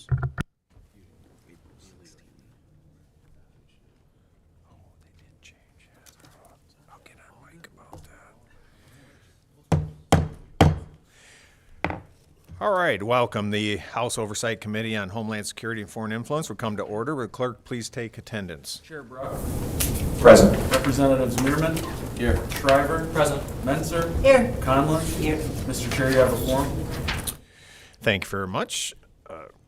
Oops. Oh, they did change it. I'll get on mic about that. All right, welcome. The House Oversight Committee on Homeland Security and Foreign Influence will come to order. Will the clerk please take attendance? Chair Brock. Present. Representatives Meerman. Here. Shriver. Present. Menser. Here. Conlon. Here. Mr. Chair, you have a quorum. Thank you very much.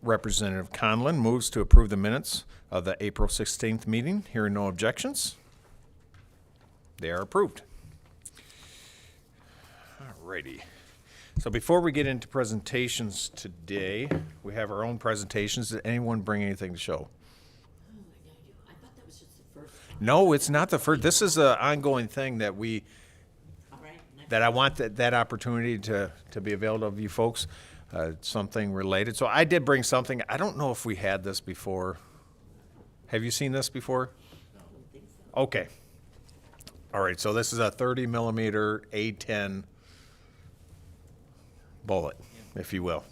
Representative Conlon moves to approve the minutes of the April 16th meeting. Hearing no objections, they are approved. All righty. So before we get into presentations today, we have our own presentations. Did anyone bring anything to show? I thought that was just the first. No, it's not the first. This is an ongoing thing that we, All right. that I want that opportunity to be available of you folks, something related. So I did bring something. I don't know if we had this before. Have you seen this before? Okay. All right, so this is a 30 millimeter A10 bullet, if you will.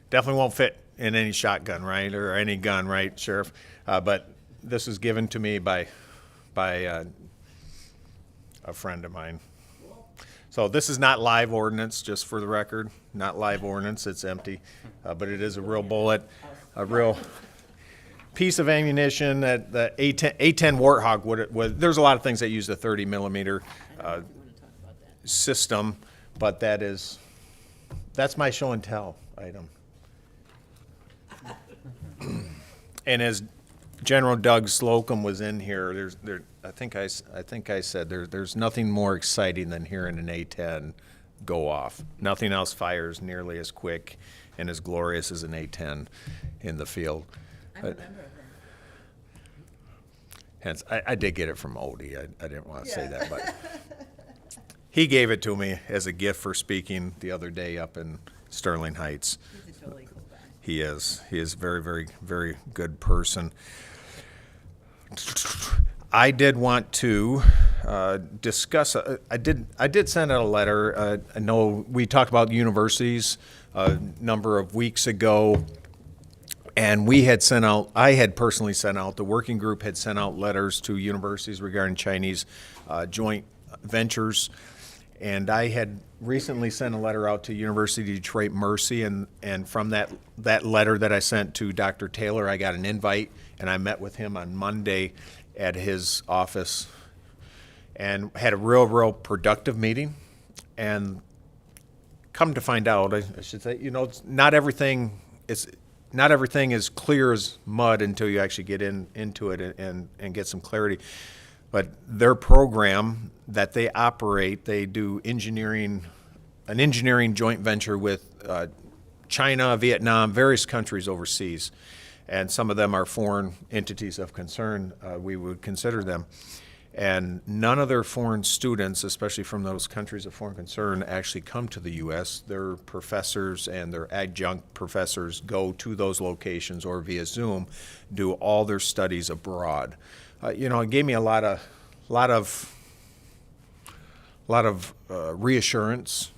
Definitely won't fit in any shotgun, right, or any gun, right, Sheriff? But this was given to me by a friend of mine. So this is not live ordnance, just for the record. Not live ordnance, it's empty. But it is a real bullet, a real piece of ammunition that the A10 Warthog would. There's a lot of things that use the 30 millimeter system, but that's my show and tell item. And as General Doug Slocum was in here, I think I said there's nothing more exciting than hearing an A10 go off. Nothing else fires nearly as quick and as glorious as an A10 in the field. I remember her. Hence, I did get it from Odie. I didn't want to say that, but he gave it to me as a gift for speaking the other day up in Sterling Heights. He's a totally cool guy. He is a very, very, very good person. I did want to discuss. I did send out a letter. I know we talked about universities a number of weeks ago, and we had sent out. I had personally sent out. The working group had sent out letters to universities regarding Chinese joint ventures, and I had recently sent a letter out to University of Detroit Mercy, and from that letter that I sent to Dr. Taylor, I got an invite, and I met with him on Monday at his office and had a real productive meeting. And come to find out, I should say, not everything is clear as mud until you actually get into it and get some clarity. But their program that they operate, they do an engineering joint venture with China, Vietnam, various countries overseas. And some of them are foreign entities of concern, we would consider them. And none of their foreign students, especially from those countries of foreign concern, actually come to the U.S. Their professors and their adjunct professors go to those locations or via Zoom do all their studies abroad. It gave me a lot of reassurance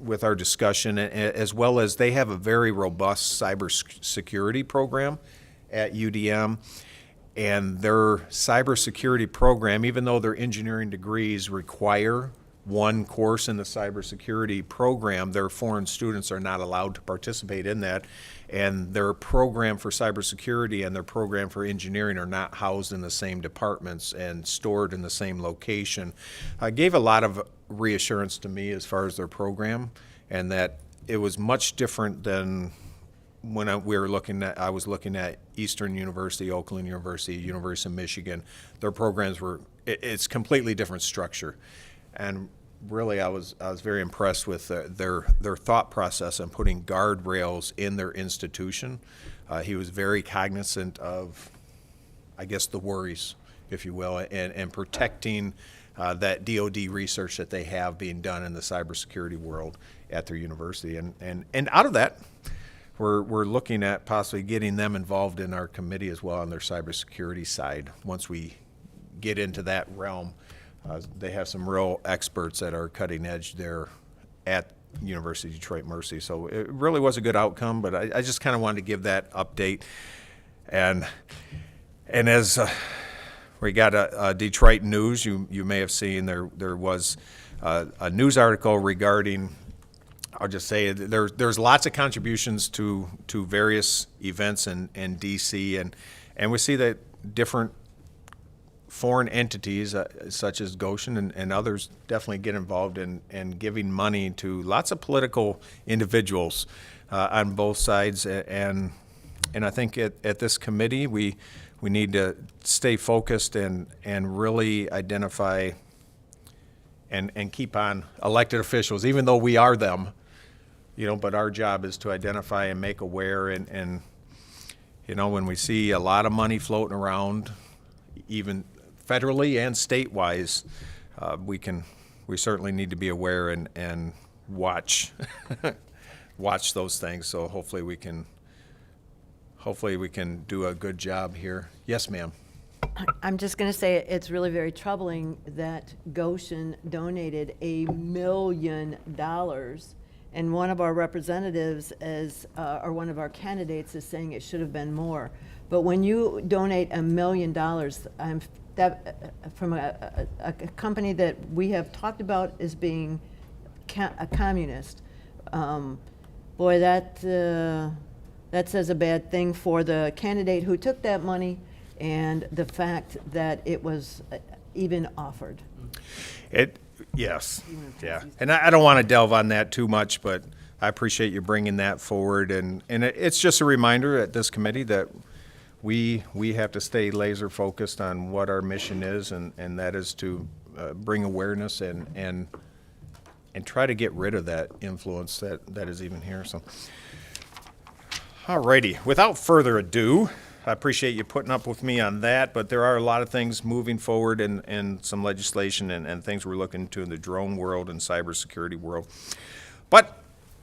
with our discussion, as well as they have a very robust cybersecurity program at UDM. And their cybersecurity program, even though their engineering degrees require one course in the cybersecurity program, their foreign students are not allowed to participate in that. And their program for cybersecurity and their program for engineering are not housed in the same departments and stored in the same location. Gave a lot of reassurance to me as far as their program, and that it was much different than when I was looking at Eastern University, Oakland University, University of Michigan. Their programs it's completely different structure. And really, I was very impressed with their thought process on putting guardrails in their institution. He was very cognizant of, I guess, the worries, if you will, and protecting that DoD research that they have being done in the cybersecurity world at their university. And out of that, we're looking at possibly getting them involved in our committee as well on their cybersecurity side once we get into that realm. They have some real experts that are cutting edge there at University of Detroit Mercy. So it really was a good outcome, but I just kind of wanted to give that update. And as we got a Detroit news, you may have seen there was a news article regarding, I'll just say there's lots of contributions to various events in DC, and we see that different foreign entities such as Goshen and others definitely get involved in giving money to lots of political individuals on both sides, and I think at this committee we need to stay focused and really identify and keep on elected officials, even though we are them, but our job is to identify and make aware, and when we see a lot of money floating around, even federally and state-wise, we certainly need to be aware and watch those things. So hopefully we can do a good job here. Yes, ma'am. I'm just going to say it's really very troubling that Goshen donated $1 million, and one of our representatives or one of our candidates is saying it should have been more. But when you donate $1 million, from a company that we have talked about as being a communist, boy, that says a bad thing for the candidate who took that money and the fact that it was even offered. Yes, yeah. And I don't want to delve on that too much, but I appreciate you bringing that forward. And it's just a reminder at this committee that we have to stay laser focused on what our mission is, and that is to bring awareness and try to get rid of that influence that is even here. So, alrighty, without further ado, I appreciate you putting up with me on that, but there are a lot of things moving forward and some legislation and things we're looking into in the drone world and cybersecurity world. But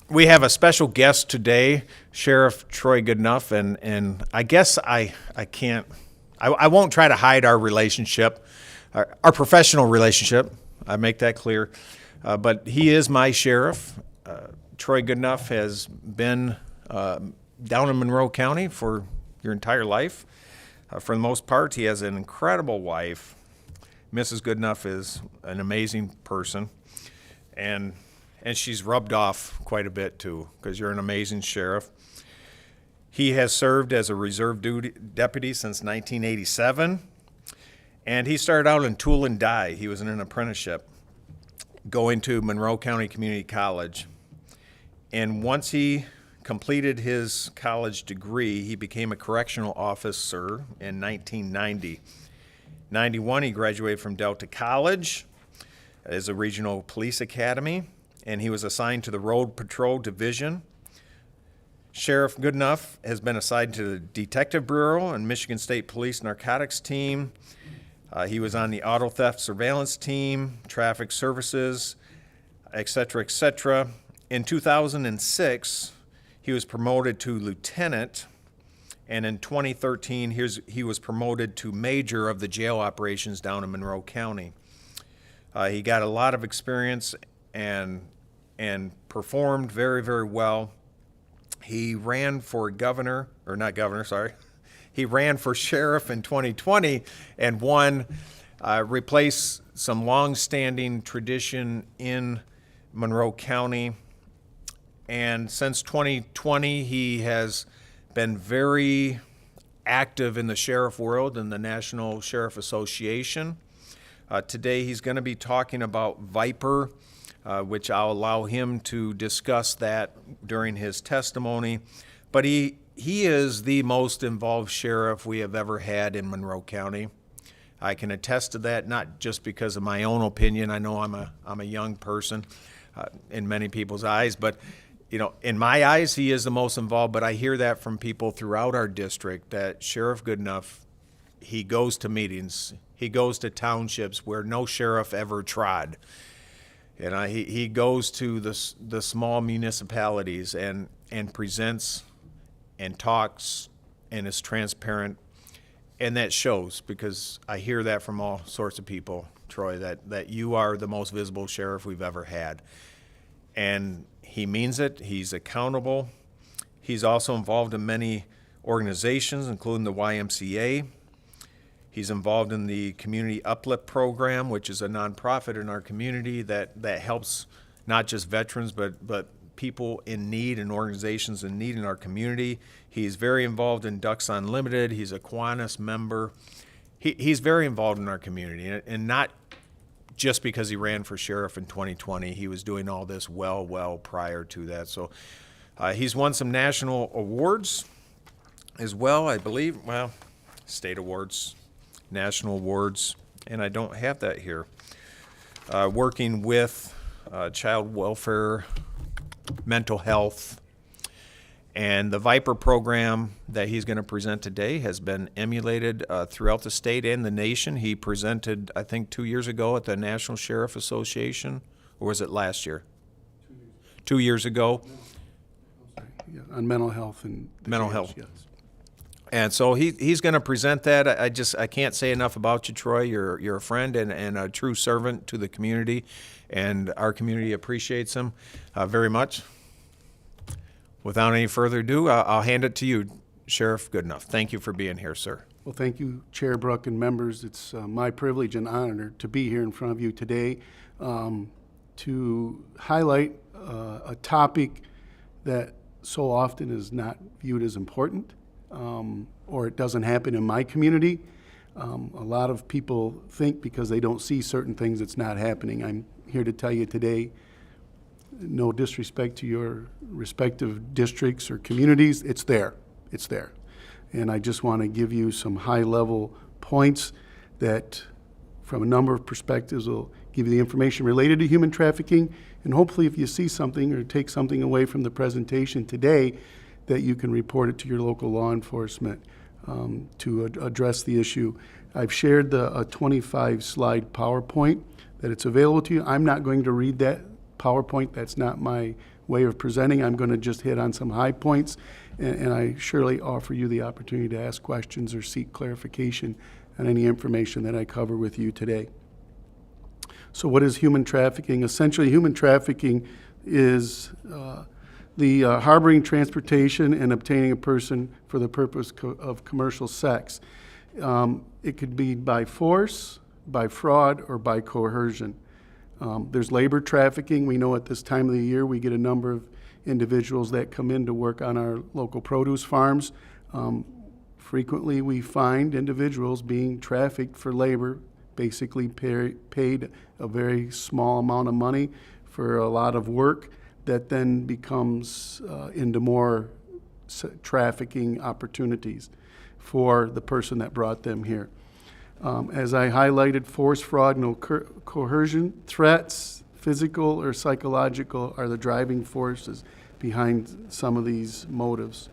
we have a special guest today, Sheriff Troy Goodnough, and I guess I won't try to hide our relationship, our professional relationship. I make that clear, but he is my sheriff. Troy Goodnough has been down in Monroe County for your entire life. For the most part, he has an incredible wife. Mrs. Goodnough is an amazing person, and she's rubbed off quite a bit too, because you're an amazing sheriff. He has served as a reserve deputy since 1987, and he started out in tool and die. He was in an apprenticeship going to Monroe County Community College, and once he completed his college degree, he became a correctional officer in 1990. 91, he graduated from Delta College as a regional police academy, and he was assigned to the Road Patrol Division. Sheriff Goodnough has been assigned to the Detective Bureau and Michigan State Police Narcotics Team. He was on the Auto Theft Surveillance Team, Traffic Services, etc., etc. In 2006, he was promoted to lieutenant, and in 2013, he was promoted to major of the jail operations down in Monroe County. He got a lot of experience and performed very, very well. He ran for he ran for sheriff in 2020 and won, replaced some long-standing tradition in Monroe County. And since 2020, he has been very active in the sheriff world and the National Sheriff Association. Today, he's going to be talking about V.I.P.E.R, which I'll allow him to discuss that during his testimony. But he is the most involved sheriff we have ever had in Monroe County. I can attest to that, not just because of my own opinion. I know I'm a young person in many people's eyes, but in my eyes, he is the most involved. But I hear that from people throughout our district that Sheriff Goodnough, he goes to meetings, he goes to townships where no sheriff ever trod. He goes to the small municipalities and presents and talks and is transparent, and that shows, because I hear that from all sorts of people, Troy, that you are the most visible sheriff we've ever had. and he means it. He's accountable. He's also involved in many organizations, including the YMCA. He's involved in the Community Uplift Program, which is a nonprofit in our community that helps not just veterans, but people in need and organizations in need in our community. He's very involved in Ducks Unlimited. He's a Kiwanis member. He's very involved in our community, and not just because he ran for sheriff in 2020. He was doing all this well prior to that. So he's won some national awards as well, I believe. Well, state awards, national awards, and I don't have that here. Working with child welfare, mental health, and the V.I.P.E.R program that he's going to present today has been emulated throughout the state and the nation. He presented, I think, 2 years ago at the National Sheriff Association, or was it last year? 2 years ago. Yeah, on mental health and the Mental jails, health. Yes. And so he's going to present that. I can't say enough about you, Troy. You're a friend and a true servant to the community, and our community appreciates him very much. Without any further ado, I'll hand it to you, Sheriff Goodnough. Thank you for being here, sir. Well, thank you, Chair Bruck and members. It's my privilege and honor to be here in front of you today to highlight a topic that so often is not viewed as important, or it doesn't happen in my community. A lot of people think because they don't see certain things, it's not happening. I'm here to tell you today, no disrespect to your respective districts or communities, it's there. It's there. And I just want to give you some high-level points that, from a number of perspectives, will give you the information related to human trafficking. And hopefully, if you see something or take something away from the presentation today, that you can report it to your local law enforcement to address the issue. I've shared a 25-slide PowerPoint that it's available to you. I'm not going to read that PowerPoint. That's not my way of presenting. I'm going to just hit on some high points, and I surely offer you the opportunity to ask questions or seek clarification on any information that I cover with you today. So what is human trafficking? Essentially, human trafficking is the harboring, transportation, and obtaining a person for the purpose of commercial sex. It could be by force, by fraud, or by coercion. There's labor trafficking. We know at this time of the year we get a number of individuals that come in to work on our local produce farms. Frequently we find individuals being trafficked for labor, basically paid a very small amount of money for a lot of work that then becomes into more trafficking opportunities for the person that brought them here. As I highlighted, force, fraud, no coercion, threats, physical or psychological, are the driving forces behind some of these motives.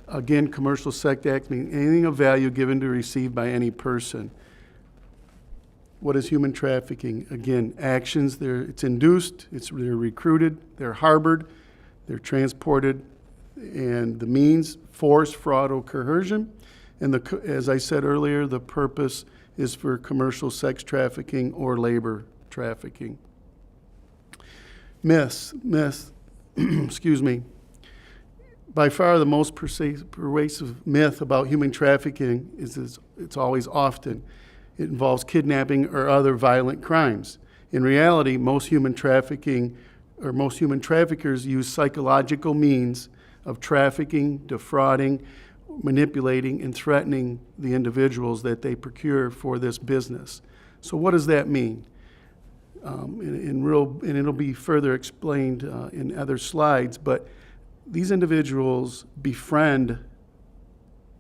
Again, commercial sex acts mean anything of value given to receive by any person. What is human trafficking? Again, actions, it's induced, they're recruited, they're harbored, they're transported, and the means, force, fraud, or coercion. And as I said earlier, the purpose is for commercial sex trafficking or labor trafficking. Myths, excuse me. By far the most pervasive myth about human trafficking is it's always often. It involves kidnapping or other violent crimes. In reality, most human traffickers use psychological means of trafficking, defrauding, manipulating, and threatening the individuals that they procure for this business. So what does that mean? And it'll be further explained in other slides, but these individuals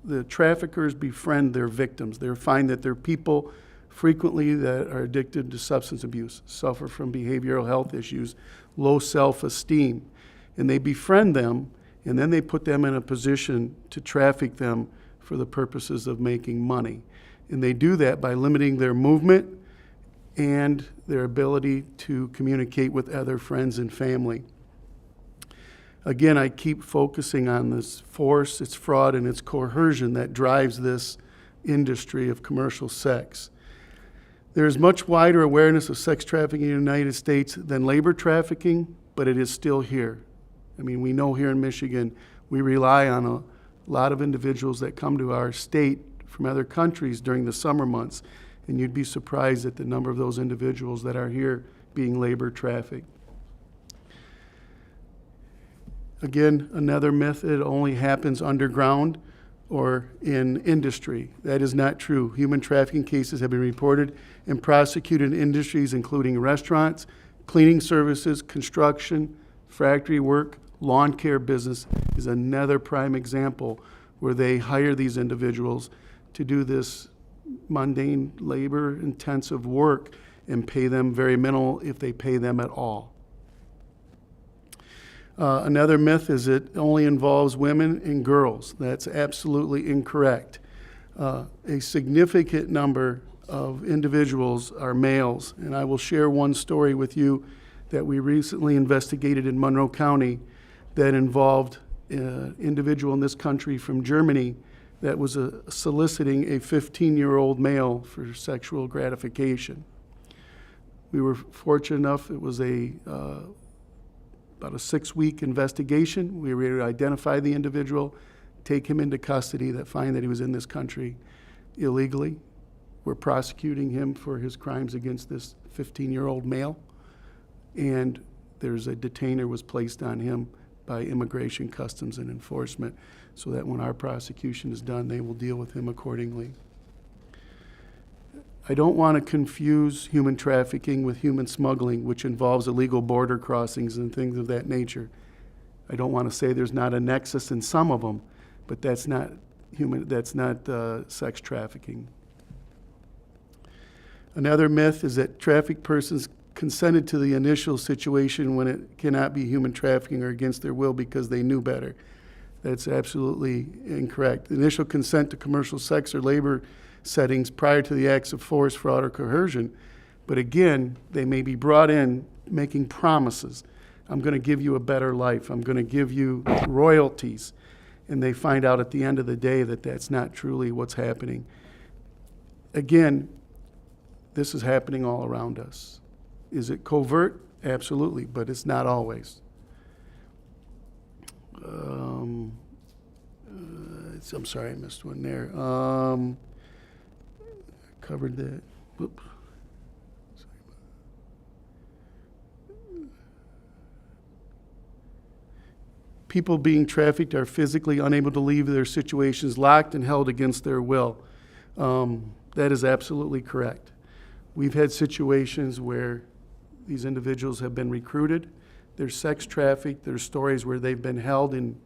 the traffickers befriend their victims. They find that they're people frequently that are addicted to substance abuse, suffer from behavioral health issues, low self-esteem, and they befriend them, and then they put them in a position to traffic them for the purposes of making money. And they do that by limiting their movement and their ability to communicate with other friends and family. Again, I keep focusing on this force, its fraud, and its coercion that drives this industry of commercial sex. There is much wider awareness of sex trafficking in the United States than labor trafficking, but it is still here. I mean, we know here in Michigan, we rely on a lot of individuals that come to our state from other countries during the summer months, and you'd be surprised at the number of those individuals that are here being labor trafficked. Again, another myth, it only happens underground or in industry. That is not true. Human trafficking cases have been reported and prosecuted in industries including restaurants, cleaning services, construction, factory work, lawn care business is another prime example where they hire these individuals to do this mundane, labor-intensive work and pay them very minimal if they pay them at all. Another myth is it only involves women and girls. That's absolutely incorrect. A significant number of individuals are males, and I will share one story with you that we recently investigated in Monroe County that involved an individual in this country from Germany that was soliciting a 15-year-old male for sexual gratification. We were fortunate enough, it was about a 6-week investigation. We were able to identify the individual, take him into custody, find that he was in this country illegally. We're prosecuting him for his crimes against this 15-year-old male, and there's a detainer was placed on him by Immigration, Customs, and Enforcement, so that when our prosecution is done, they will deal with him accordingly. I don't want to confuse human trafficking with human smuggling, which involves illegal border crossings and things of that nature. I don't want to say there's not a nexus in some of them, but that's not sex trafficking. Another myth is that trafficked persons consented to the initial situation when it cannot be human trafficking or against their will because they knew better. That's absolutely incorrect. The initial consent to commercial sex or labor settings prior to the acts of force, fraud, or coercion. But again, they may be brought in making promises. I'm going to give you a better life. I'm going to give you royalties. And they find out at the end of the day that that's not truly what's happening. Again, this is happening all around us. Is it covert? Absolutely, but it's not always. I'm sorry, I missed one there. Covered that. Whoop. People being trafficked are physically unable to leave their situations, locked and held against their will. That is absolutely correct. We've had situations where these individuals have been recruited. They're sex trafficked. There's stories where they've been held in,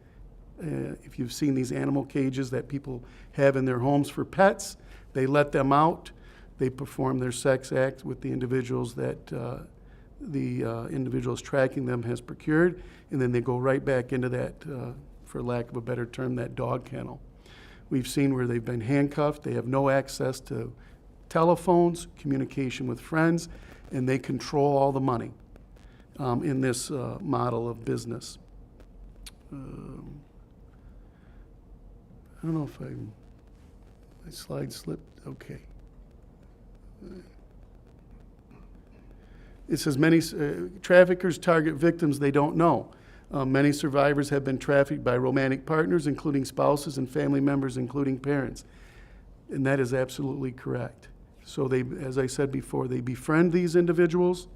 if you've seen these animal cages that people have in their homes for pets, they let them out. They perform their sex act with the individuals that the individuals tracking them has procured, and then they go right back into that, for lack of a better term, that dog kennel. We've seen where they've been handcuffed. They have no access to telephones, communication with friends, and they control all the money in this model of business. I don't know if my slide slipped. Okay. It says many traffickers target victims they don't know. Many survivors have been trafficked by romantic partners, including spouses and family members, including parents. And that is absolutely correct. So they, as I said before, they befriend these individuals,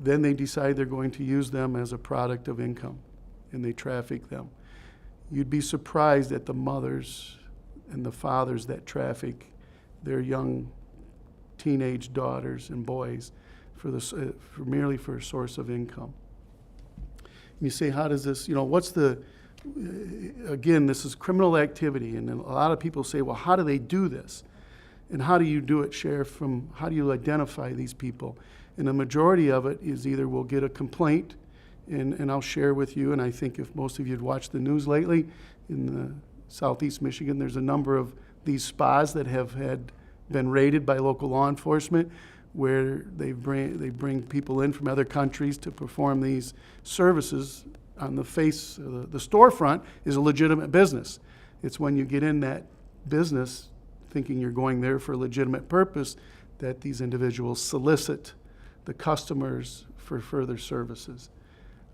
then they decide they're going to use them as a product of income, and they traffic them. You'd be surprised at the mothers and the fathers that traffic their young teenage daughters and boys merely for a source of income. And you say, how does this, again, this is criminal activity, and a lot of people say, well, how do they do this? And how do you do it, Sheriff? How do you identify these people? And the majority of it is either we'll get a complaint, and I'll share with you, and I think if most of you had watched the news lately, in the southeast Michigan, there's a number of these spas that have been raided by local law enforcement, where they bring people in from other countries to perform these services. On the face, the storefront is a legitimate business. It's when you get in that business thinking you're going there for a legitimate purpose that these individuals solicit the customers for further services.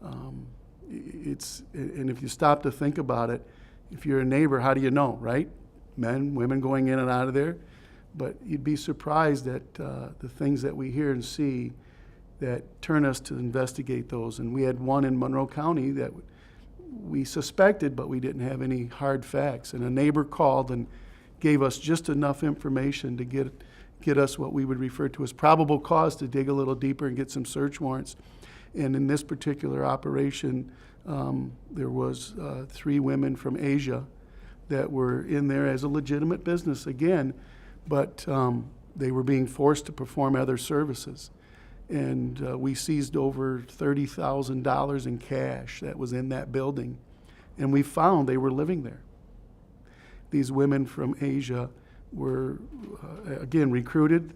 And if you stop to think about it, if you're a neighbor, how do you know, right? Men, women going in and out of there. But you'd be surprised at the things that we hear and see that turn us to investigate those. And we had one in Monroe County that we suspected, but we didn't have any hard facts. And a neighbor called and gave us just enough information to get us what we would refer to as probable cause to dig a little deeper and get some search warrants. And in this particular operation, there was 3 women from Asia that were in there as a legitimate business again, but they were being forced to perform other services. And we seized over $30,000 in cash that was in that building. And we found they were living there. These women from Asia were, again, recruited.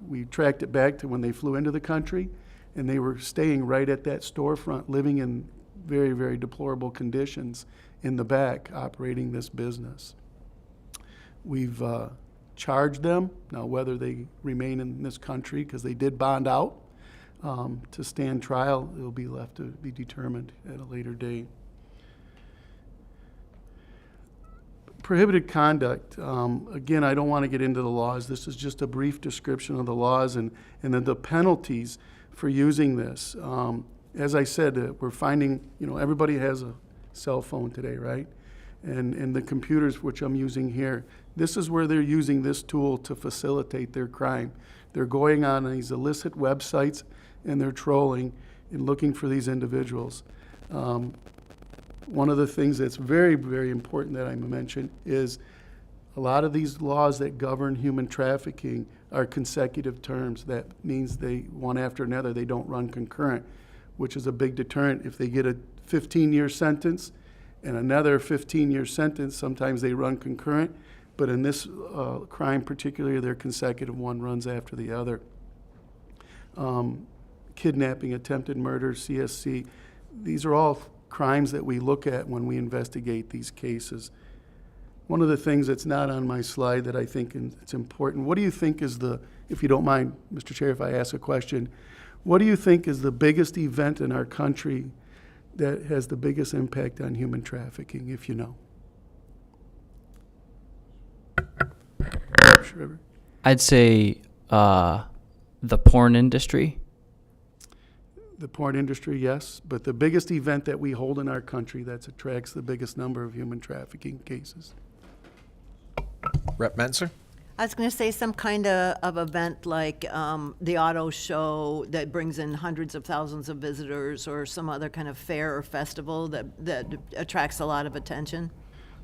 We tracked it back to when they flew into the country, and they were staying right at that storefront, living in very, very deplorable conditions in the back, operating this business. We've charged them. Now, whether they remain in this country, because they did bond out to stand trial, it'll be left to be determined at a later date. Prohibited conduct. Again, I don't want to get into the laws. This is just a brief description of the laws and then the penalties for using this. As I said, we're finding, everybody has a cell phone today, right? And the computers, which I'm using here, this is where they're using this tool to facilitate their crime. They're going on these illicit websites and they're trolling and looking for these individuals. One of the things that's very, very important that I mentioned is a lot of these laws that govern human trafficking are consecutive terms. That means they, one after another, they don't run concurrent, which is a big deterrent. If they get a 15-year sentence and another 15-year sentence, sometimes they run concurrent, but in this crime particularly, they're consecutive, one runs after the other. Kidnapping, attempted murder, CSC, these are all crimes that we look at when we investigate these cases. One of the things that's not on my slide that I think it's important, what do you think is if you don't mind, Mr. Chair, if I ask a question, what do you think is the biggest event in our country that has the biggest impact on human trafficking, if you know? Trevor? I'd say the porn industry. The porn industry, yes, but the biggest event that we hold in our country that attracts the biggest number of human trafficking cases. Rep. Menser? I was going to say some kind of event like the auto show that brings in hundreds of thousands of visitors, or some other kind of fair or festival that attracts a lot of attention.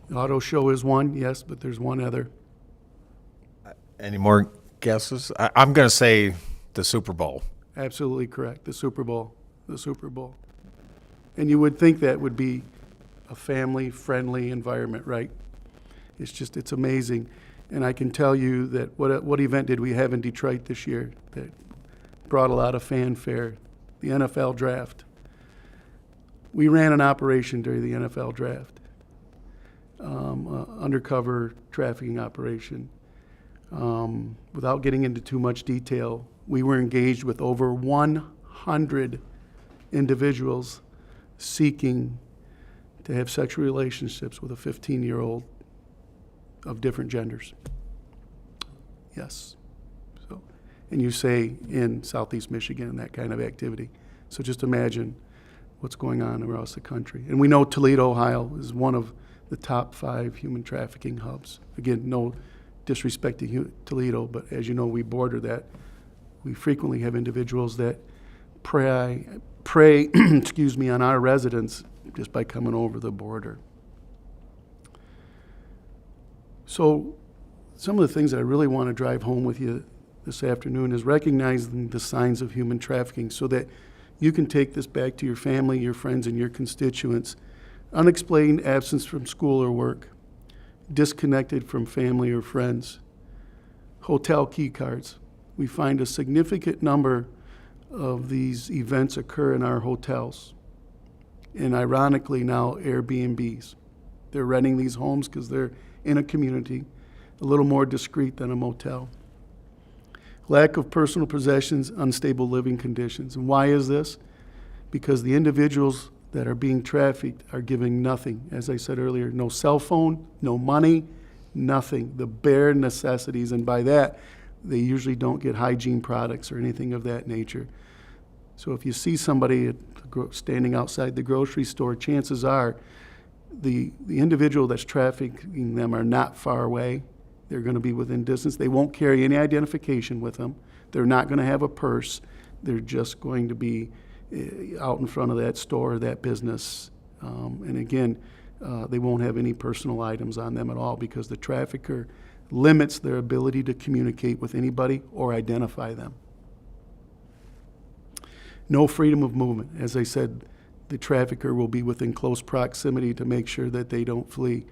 The auto show is one, yes, but there's one other. Any more guesses? I'm going to say the Super Bowl. Absolutely correct, the Super Bowl. And you would think that would be a family-friendly environment, right? It's amazing. And I can tell you that what event did we have in Detroit this year that brought a lot of fanfare? The NFL draft. We ran an operation during the NFL draft, undercover trafficking operation. Without getting into too much detail, we were engaged with over 100 individuals seeking to have sexual relationships with a 15-year-old of different genders. Yes. So, and you say in Southeast Michigan and that kind of activity. So just imagine what's going on across the country. And we know Toledo, Ohio is one of the top 5 human trafficking hubs. Again, no disrespect to Toledo, but as you know, we border that. We frequently have individuals that prey excuse me, on our residents just by coming over the border. So some of the things that I really want to drive home with you this afternoon is recognizing the signs of human trafficking so that you can take this back to your family, your friends, and your constituents. Unexplained absence from school or work, disconnected from family or friends, hotel key cards. We find a significant number of these events occur in our hotels, and ironically now Airbnbs. They're renting these homes because they're in a community, a little more discreet than a motel. Lack of personal possessions, unstable living conditions. And why is this? Because the individuals that are being trafficked are giving nothing. As I said earlier, no cell phone, no money, nothing. The bare necessities. And by that, they usually don't get hygiene products or anything of that nature. So if you see somebody standing outside the grocery store, chances are the individual that's trafficking them are not far away. They're going to be within distance. They won't carry any identification with them. They're not going to have a purse. They're just going to be out in front of that store or that business. And again, they won't have any personal items on them at all because the trafficker limits their ability to communicate with anybody or identify them. No freedom of movement. As I said, the trafficker will be within close proximity to make sure that they don't flee.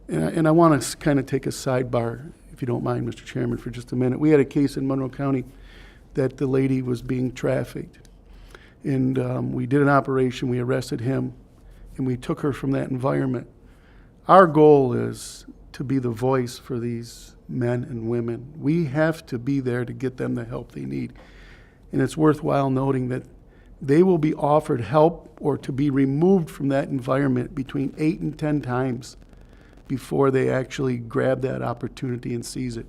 And I want to kind of take a sidebar, if you don't mind, Mr. Chairman, for just a minute. We had a case in Monroe County that the lady was being trafficked. And we did an operation, we arrested him, and we took her from that environment. Our goal is to be the voice for these men and women. We have to be there to get them the help they need. And it's worthwhile noting that they will be offered help or to be removed from that environment between 8 and 10 times before they actually grab that opportunity and seize it.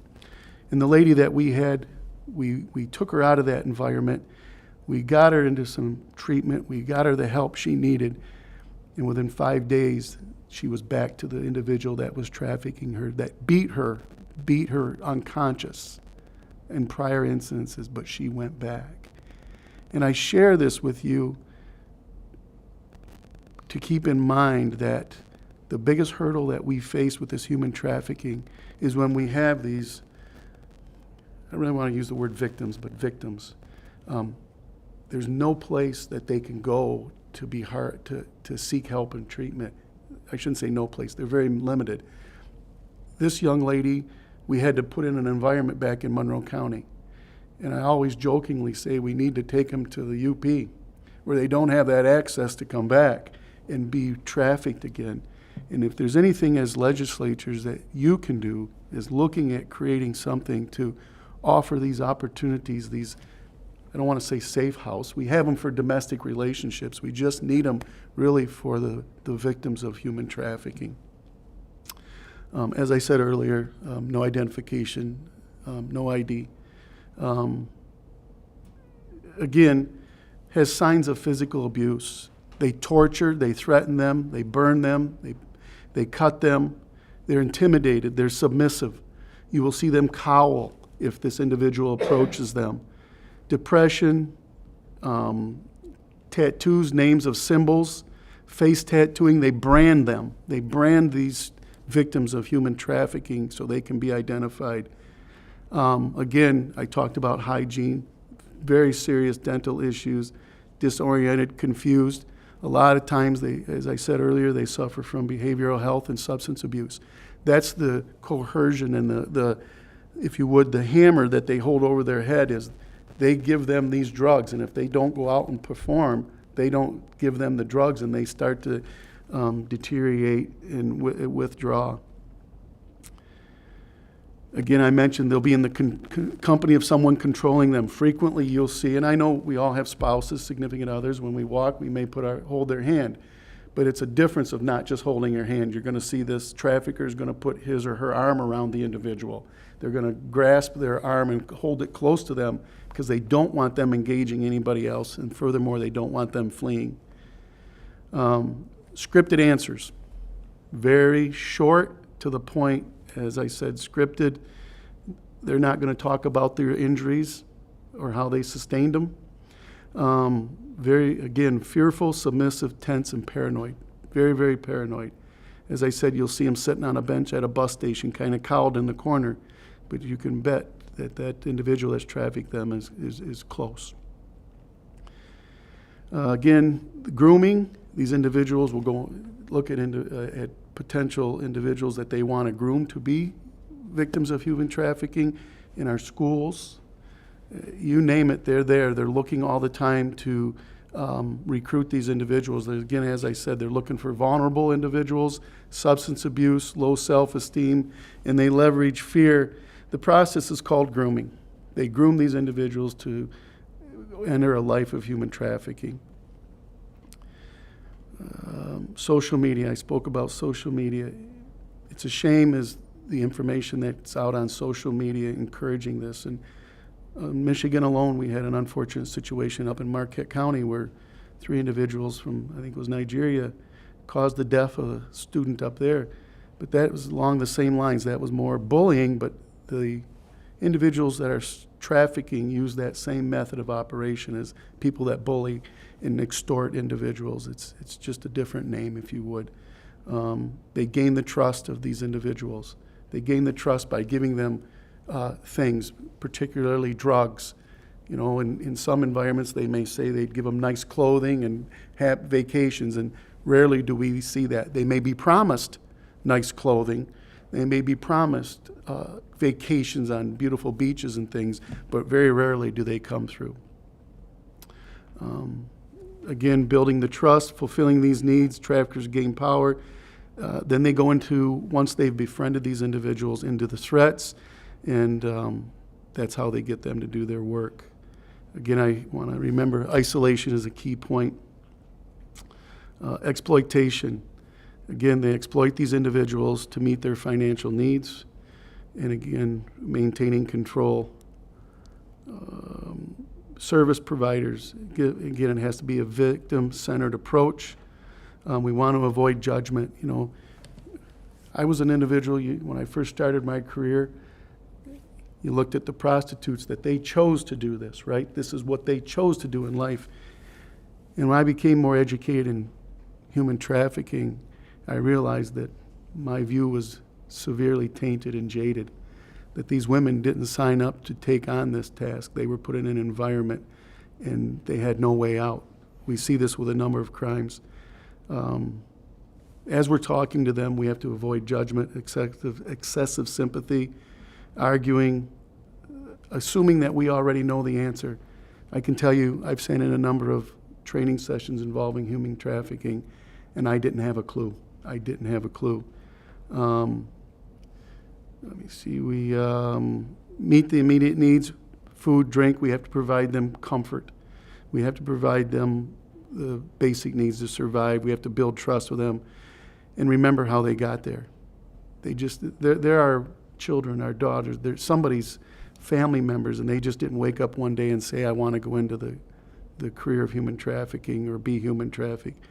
And the lady that we had, we took her out of that environment. We got her into some treatment. We got her the help she needed. And within 5 days, she was back to the individual that was trafficking her, that beat her unconscious in prior incidences, but she went back. And I share this with you to keep in mind that the biggest hurdle that we face with this human trafficking is when we have these, I don't really want to use the word victims, but victims. There's no place that they can go to be hard, to seek help and treatment. I shouldn't say no place, they're very limited. This young lady, we had to put in an environment back in Monroe County. And I always jokingly say we need to take them to the UP where they don't have that access to come back and be trafficked again. And if there's anything as legislatures that you can do is looking at creating something to offer these opportunities, these, I don't want to say safe house. We have them for domestic relationships. We just need them really for the victims of human trafficking. As I said earlier, no identification, no ID. Again, has signs of physical abuse. They torture, they threaten them, they burn them, they cut them, they're intimidated, they're submissive. You will see them cowl if this individual approaches them. Depression, tattoos, names of symbols, face tattooing, they brand them. They brand these victims of human trafficking so they can be identified. Again, I talked about hygiene, very serious dental issues, disoriented, confused. A lot of times, as I said earlier, they suffer from behavioral health and substance abuse. That's the coercion and the, if you would, the hammer that they hold over their head is they give them these drugs, and if they don't go out and perform, they don't give them the drugs, and they start to deteriorate and withdraw. Again, I mentioned they'll be in the company of someone controlling them. Frequently, you'll see, and I know we all have spouses, significant others. When we walk, we may hold their hand. But it's a difference of not just holding your hand. You're going to see this trafficker is going to put his or her arm around the individual. They're going to grasp their arm and hold it close to them because they don't want them engaging anybody else. And furthermore, they don't want them fleeing. Scripted answers. Very short, to the point. As I said, scripted. They're not going to talk about their injuries or how they sustained them. Very, again, fearful, submissive, tense, and paranoid. Very, very paranoid. As I said, you'll see them sitting on a bench at a bus station, kind of cowled in the corner, but you can bet that that individual that's trafficked them is close. Again, grooming. These individuals will go look at potential individuals that they want to groom to be victims of human trafficking in our schools. You name it, they're there. They're looking all the time to recruit these individuals. Again, as I said, they're looking for vulnerable individuals, substance abuse, low self-esteem, and they leverage fear. The process is called grooming. They groom these individuals to enter a life of human trafficking. Social media, I spoke about social media. It's a shame as the information that's out on social media encouraging this. And Michigan alone, we had an unfortunate situation up in Marquette County where 3 individuals from, I think it was Nigeria, caused the death of a student up there. But that was along the same lines. That was more bullying, but the individuals that are trafficking use that same method of operation as people that bully and extort individuals. It's just a different name, if you would. They gain the trust of these individuals. They gain the trust by giving them things, particularly drugs. You know, in some environments, they may say they'd give them nice clothing and have vacations, and rarely do we see that. They may be promised nice clothing. They may be promised vacations on beautiful beaches and things, but very rarely do they come through. Again, building the trust, fulfilling these needs, traffickers gain power. Then they go into, once they've befriended these individuals, into the threats, and that's how they get them to do their work. Again, I want to remember isolation is a key point. Exploitation. Again, they exploit these individuals to meet their financial needs, and again, maintaining control. Service providers, again, it has to be a victim-centered approach. We want to avoid judgment. You know, I was an individual, when I first started my career, you looked at the prostitutes that they chose to do this, right? This is what they chose to do in life. And when I became more educated in human trafficking, I realized that my view was severely tainted and jaded, that these women didn't sign up to take on this task. They were put in an environment and they had no way out. We see this with a number of crimes. As we're talking to them, we have to avoid judgment, excessive sympathy, arguing, assuming that we already know the answer. I can tell you, I've sat in a number of training sessions involving human trafficking, and I didn't have a clue. I didn't have a clue. Let me see, we meet the immediate needs, food, drink. We have to provide them comfort. We have to provide them the basic needs to survive. We have to build trust with them and remember how they got there. They're our children, our daughters. They're somebody's family members, and they just didn't wake up one day and say, I want to go into the career of human trafficking or be human trafficked.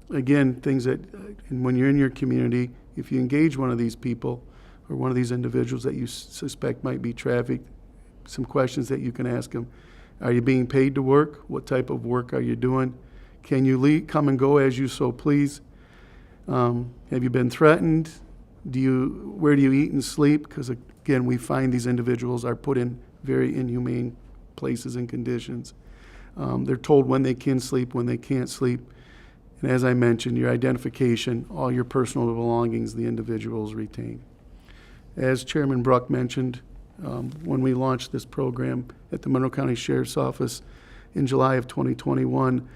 Again, things that, and when you're in your community, if you engage one of these people or one of these individuals that you suspect might be trafficked, some questions that you can ask them. Are you being paid to work? What type of work are you doing? Can you come and go as you so please? Have you been threatened? Where do you eat and sleep? Because again, we find these individuals are put in very inhumane places and conditions. They're told when they can sleep, when they can't sleep. And as I mentioned, your identification, all your personal belongings, the individuals retain. As Chairman Bruck mentioned, when we launched this program at the Monroe County Sheriff's Office in July of 2021,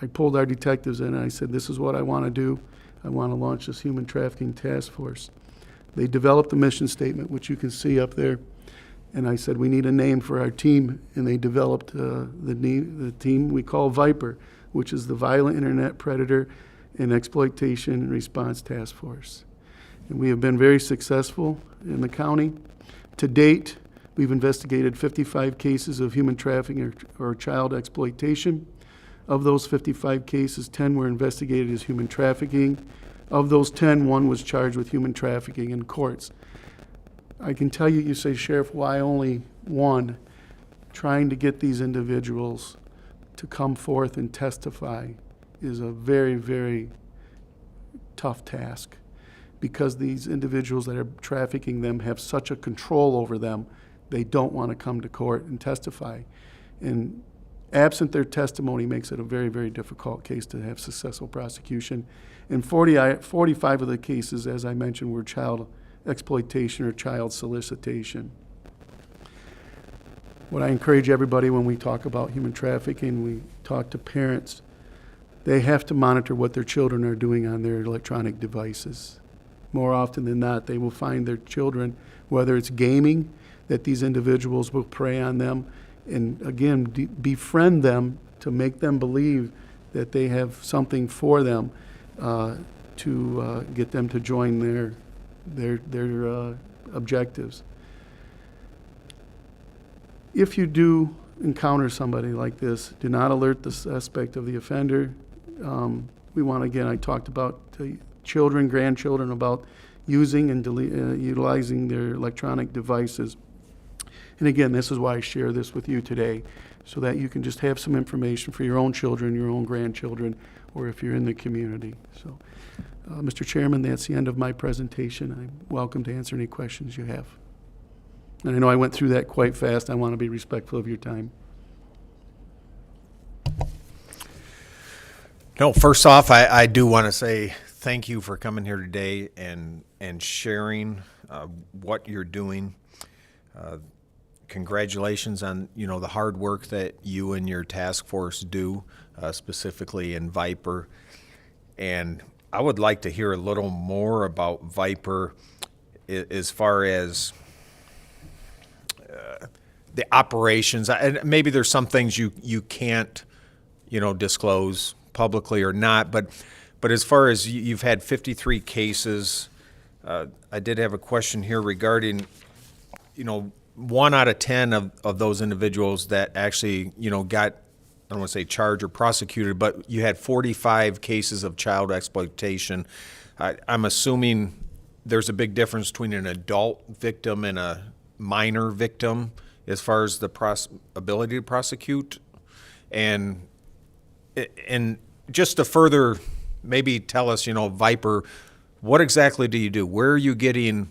I pulled our detectives in and I said, this is what I want to do. I want to launch this human trafficking task force. They developed the mission statement, which you can see up there. And I said, we need a name for our team. And they developed the team we call V.I.P.E.R, which is the Violent Internet Predator and Exploitation and Response Task Force. And we have been very successful in the county. To date, we've investigated 55 cases of human trafficking or child exploitation. Of those 55 cases, 10 were investigated as human trafficking. Of those 10, 1 was charged with human trafficking in courts. I can tell you, you say, Sheriff, why only 1? Trying to get these individuals to come forth and testify is a very, very tough task, because these individuals that are trafficking them have such a control over them, they don't want to come to court and testify. And absent their testimony makes it a very, very difficult case to have successful prosecution. And 45 of the cases, as I mentioned, were child exploitation or child solicitation. What I encourage everybody when we talk about human trafficking, we talk to parents, they have to monitor what their children are doing on their electronic devices. more often than not, they will find their children, whether it's gaming, that these individuals will prey on them, and again, befriend them to make them believe that they have something for them to get them to join their objectives. If you do encounter somebody like this, do not alert the suspect of the offender. We want, again, I talked about children, grandchildren, about using and utilizing their electronic devices. And again, this is why I share this with you today, so that you can just have some information for your own children, your own grandchildren, or if you're in the community. So, Mr. Chairman, that's the end of my presentation. I'm welcome to answer any questions you have. And I know I went through that quite fast. I want to be respectful of your time. No, first off, I do want to say thank you for coming here today and sharing what you're doing. Congratulations on, the hard work that you and your task force do, specifically in V.I.P.E.R. And I would like to hear a little more about V.I.P.E.R. as far as the operations. And maybe there's some things you can't, disclose publicly or not, but as far as you've had 53 cases, I did have a question here regarding, 1 out of 10 of those individuals that actually, got, I don't want to say charged or prosecuted, but you had 45 cases of child exploitation. I'm assuming there's a big difference between an adult victim and a minor victim as far as the ability to prosecute. And just to further maybe tell us, V.I.P.E.R, what exactly do you do? Where are you getting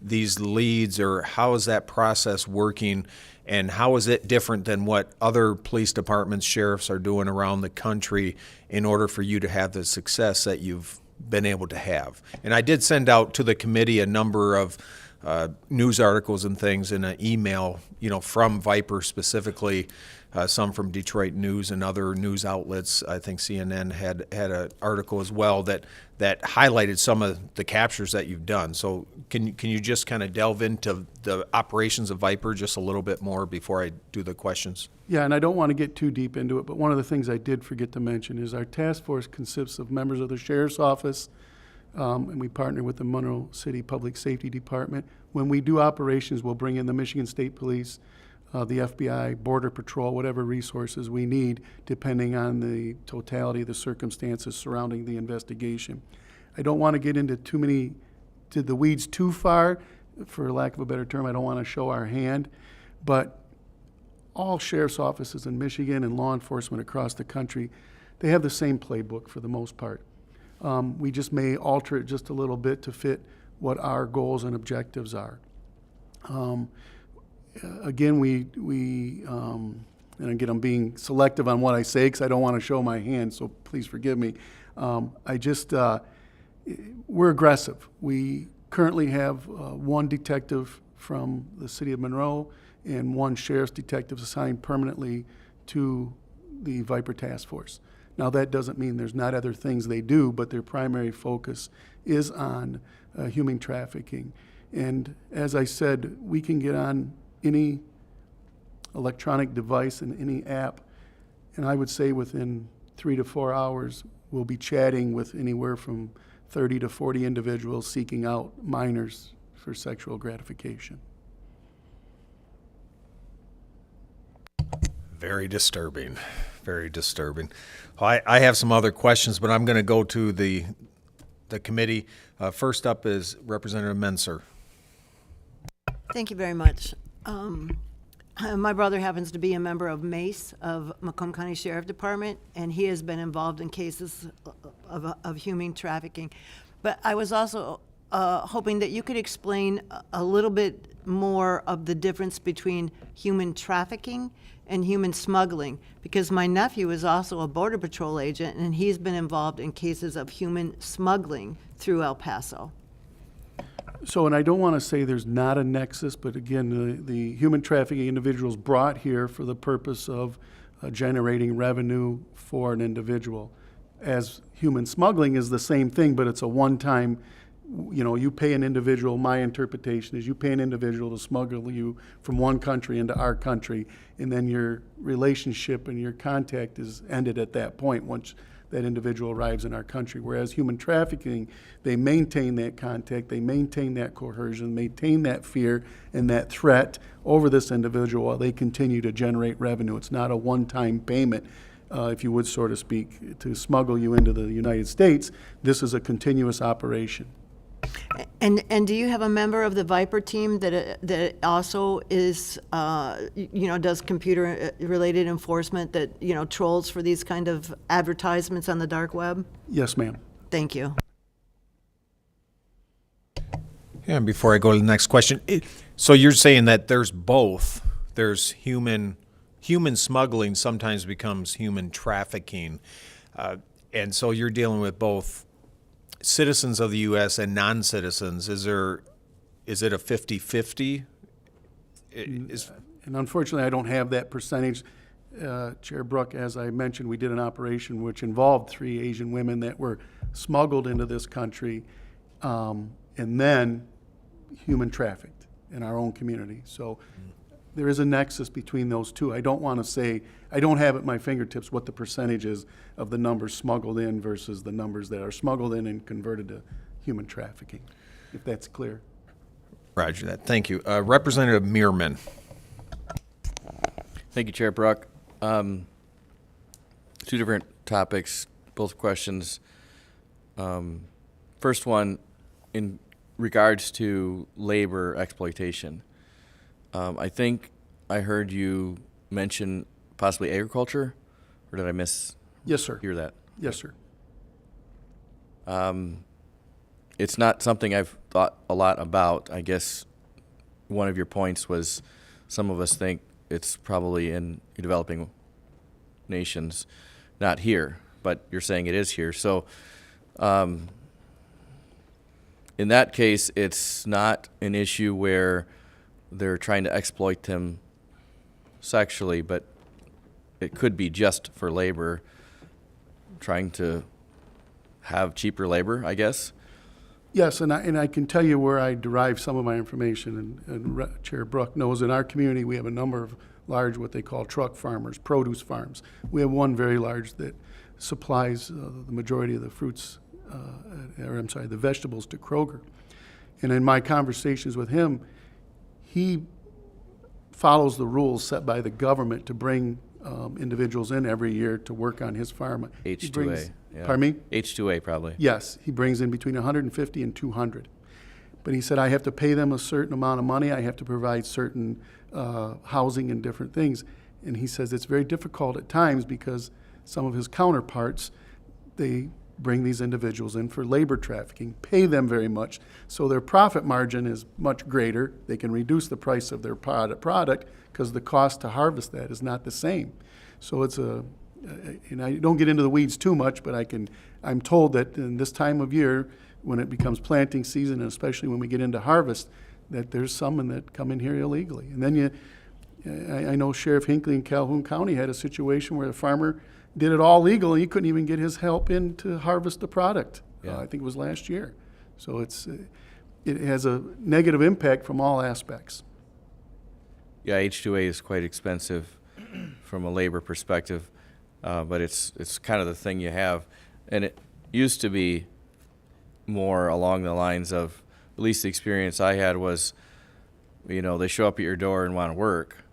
these leads, or how is that process working, and how is it different than what other police departments, sheriffs are doing around the country in order for you to have the success that you've been able to have? And I did send out to the committee a number of news articles and things in an email, from V.I.P.E.R specifically, some from Detroit News and other news outlets. I think CNN had an article as well that highlighted some of the captures that you've done. So can you just kind of delve into the operations of V.I.P.E.R just a little bit more before I do the questions? Yeah, and I don't want to get too deep into it, but one of the things I did forget to mention is our task force consists of members of the Sheriff's Office, and we partner with the Monroe City Public Safety Department. When we do operations, we'll bring in the Michigan State Police, the FBI, Border Patrol, whatever resources we need, depending on the totality of the circumstances surrounding the investigation. I don't want to get into the weeds too far. For lack of a better term, I don't want to show our hand, but all sheriff's offices in Michigan and law enforcement across the country, they have the same playbook for the most part. We just may alter it just a little bit to fit what our goals and objectives are. Again, and again, I'm being selective on what I say because I don't want to show my hand, so please forgive me. We're aggressive. We currently have 1 detective from the city of Monroe and 1 sheriff's detective assigned permanently to the V.I.P.E.R task force. Now, that doesn't mean there's not other things they do, but their primary focus is on human trafficking. And as I said, we can get on any electronic device and any app, and I would say within 3 to 4 hours, we'll be chatting with anywhere from 30 to 40 individuals seeking out minors for sexual gratification. Very disturbing. Very disturbing. I have some other questions, but I'm going to go to the committee. First up is Representative Menser. Thank you very much. My brother happens to be a member of MACE, of Macomb County Sheriff Department, and he has been involved in cases of human trafficking. But I was also hoping that you could explain a little bit more of the difference between human trafficking and human smuggling, because my nephew is also a Border Patrol agent, and he's been involved in cases of human smuggling through El Paso. So, and I don't want to say there's not a nexus, but again, the human trafficking individuals brought here for the purpose of generating revenue for an individual. As human smuggling is the same thing, but it's a one-time you pay an individual, my interpretation is you pay an individual to smuggle you from one country into our country, and then your relationship and your contact is ended at that point once that individual arrives in our country. Whereas human trafficking, they maintain that contact, they maintain that coercion, maintain that fear and that threat over this individual while they continue to generate revenue. It's not a one-time payment, if you would, so to speak, to smuggle you into the United States. This is a continuous operation. And do you have a member of the V.I.P.E.R team that also is, does computer-related enforcement that, trolls for these kind of advertisements on the dark web? Yes, ma'am. Thank you. Yeah, and before I go to the next question, so you're saying that there's both. There's human smuggling sometimes becomes human trafficking. And so you're dealing with both citizens of the U.S. and non-citizens. Is it a 50-50? And unfortunately, I don't have that percentage. Chair Brook, as I mentioned, we did an operation which involved 3 Asian women that were smuggled into this country and then human trafficked in our own community. So there is a nexus between those two. I don't want to say, I don't have at my fingertips what the percentage is of the numbers smuggled in versus the numbers that are smuggled in and converted to human trafficking, if that's clear. Roger that. Thank you. Representative Mearman. Thank you, Chair Brook. 2 different topics, both questions. First one, in regards to labor exploitation. I think I heard you mention possibly agriculture, or did I miss? Yes, sir. Hear that? Yes, sir. It's not something I've thought a lot about. I guess one of your points was some of us think it's probably in developing nations, not here, but you're saying it is here. So in that case, it's not an issue where they're trying to exploit them sexually, but it could be just for labor, trying to have cheaper labor, I guess. Yes, and I can tell you where I derive some of my information, and Chair Brook knows in our community we have a number of large, what they call truck farmers, produce farms. We have one very large that supplies the majority of the fruits, the vegetables to Kroger. And in my conversations with him, he follows the rules set by the government to bring individuals in every year to work on his farm. He H2A. brings- Yeah. Pardon me? H2A probably. Yes, he brings in between 150 and 200. But he said, I have to pay them a certain amount of money. I have to provide certain housing and different things. And he says it's very difficult at times because some of his counterparts, they bring these individuals in for labor trafficking, pay them very much, so their profit margin is much greater. They can reduce the price of their product because the cost to harvest that is not the same. So it's and I don't get into the weeds too much, but I'm told that in this time of year, when it becomes planting season, and especially when we get into harvest, that there's some that come in here illegally. And then I know Sheriff Hinckley in Calhoun County had a situation where a farmer did it all legal, and he couldn't even get his help in to harvest the product. Yeah. I think it was last year. So it has a negative impact from all aspects. Yeah, H2A is quite expensive from a labor perspective, but it's kind of the thing you have. And it used to be more along the lines of, at least the experience I had was, they show up at your door and want to work.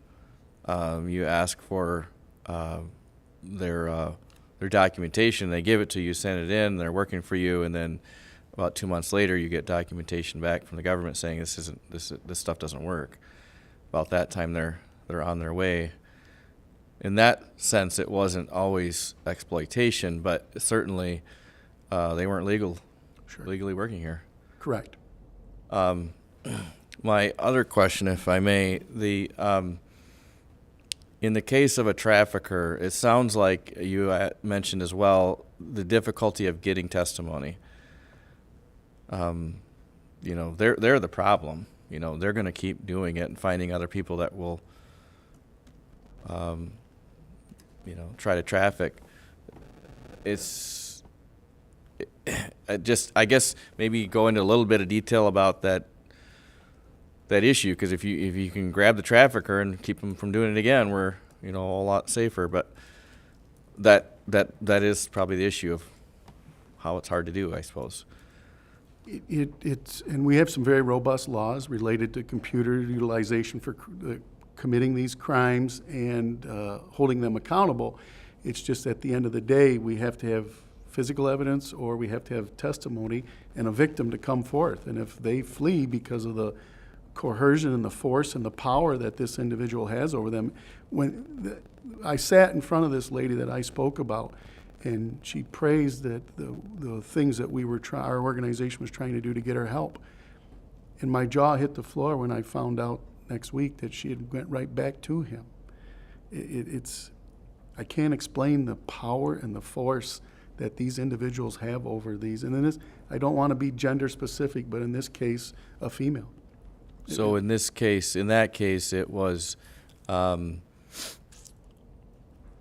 You ask for their documentation, they give it to you, send it in, they're working for you, and then about 2 months later you get documentation back from the government saying this stuff doesn't work. About that time they're on their way. In that sense, it wasn't always exploitation, but certainly they weren't legally working here. Correct. My other question, if I may, in the case of a trafficker, it sounds like you mentioned as well the difficulty of getting testimony. They're the problem. They're going to keep doing it and finding other people that will, try to traffic. I guess maybe go into a little bit of detail about that issue, because if you can grab the trafficker and keep them from doing it again, we're a lot safer. But that is probably the issue of how it's hard to do, I suppose. It's and we have some very robust laws related to computer utilization for committing these crimes and holding them accountable. It's just at the end of the day, we have to have physical evidence, or we have to have testimony and a victim to come forth. And if they flee because of the coercion and the force and the power that this individual has over them, I sat in front of this lady that I spoke about, and she praised that the things that our organization was trying to do to get her help. And my jaw hit the floor when I found out next week that she had went right back to him. I can't explain the power and the force that these individuals have over these. And in this, I don't want to be gender specific, but in this case, a female. So in that case, it was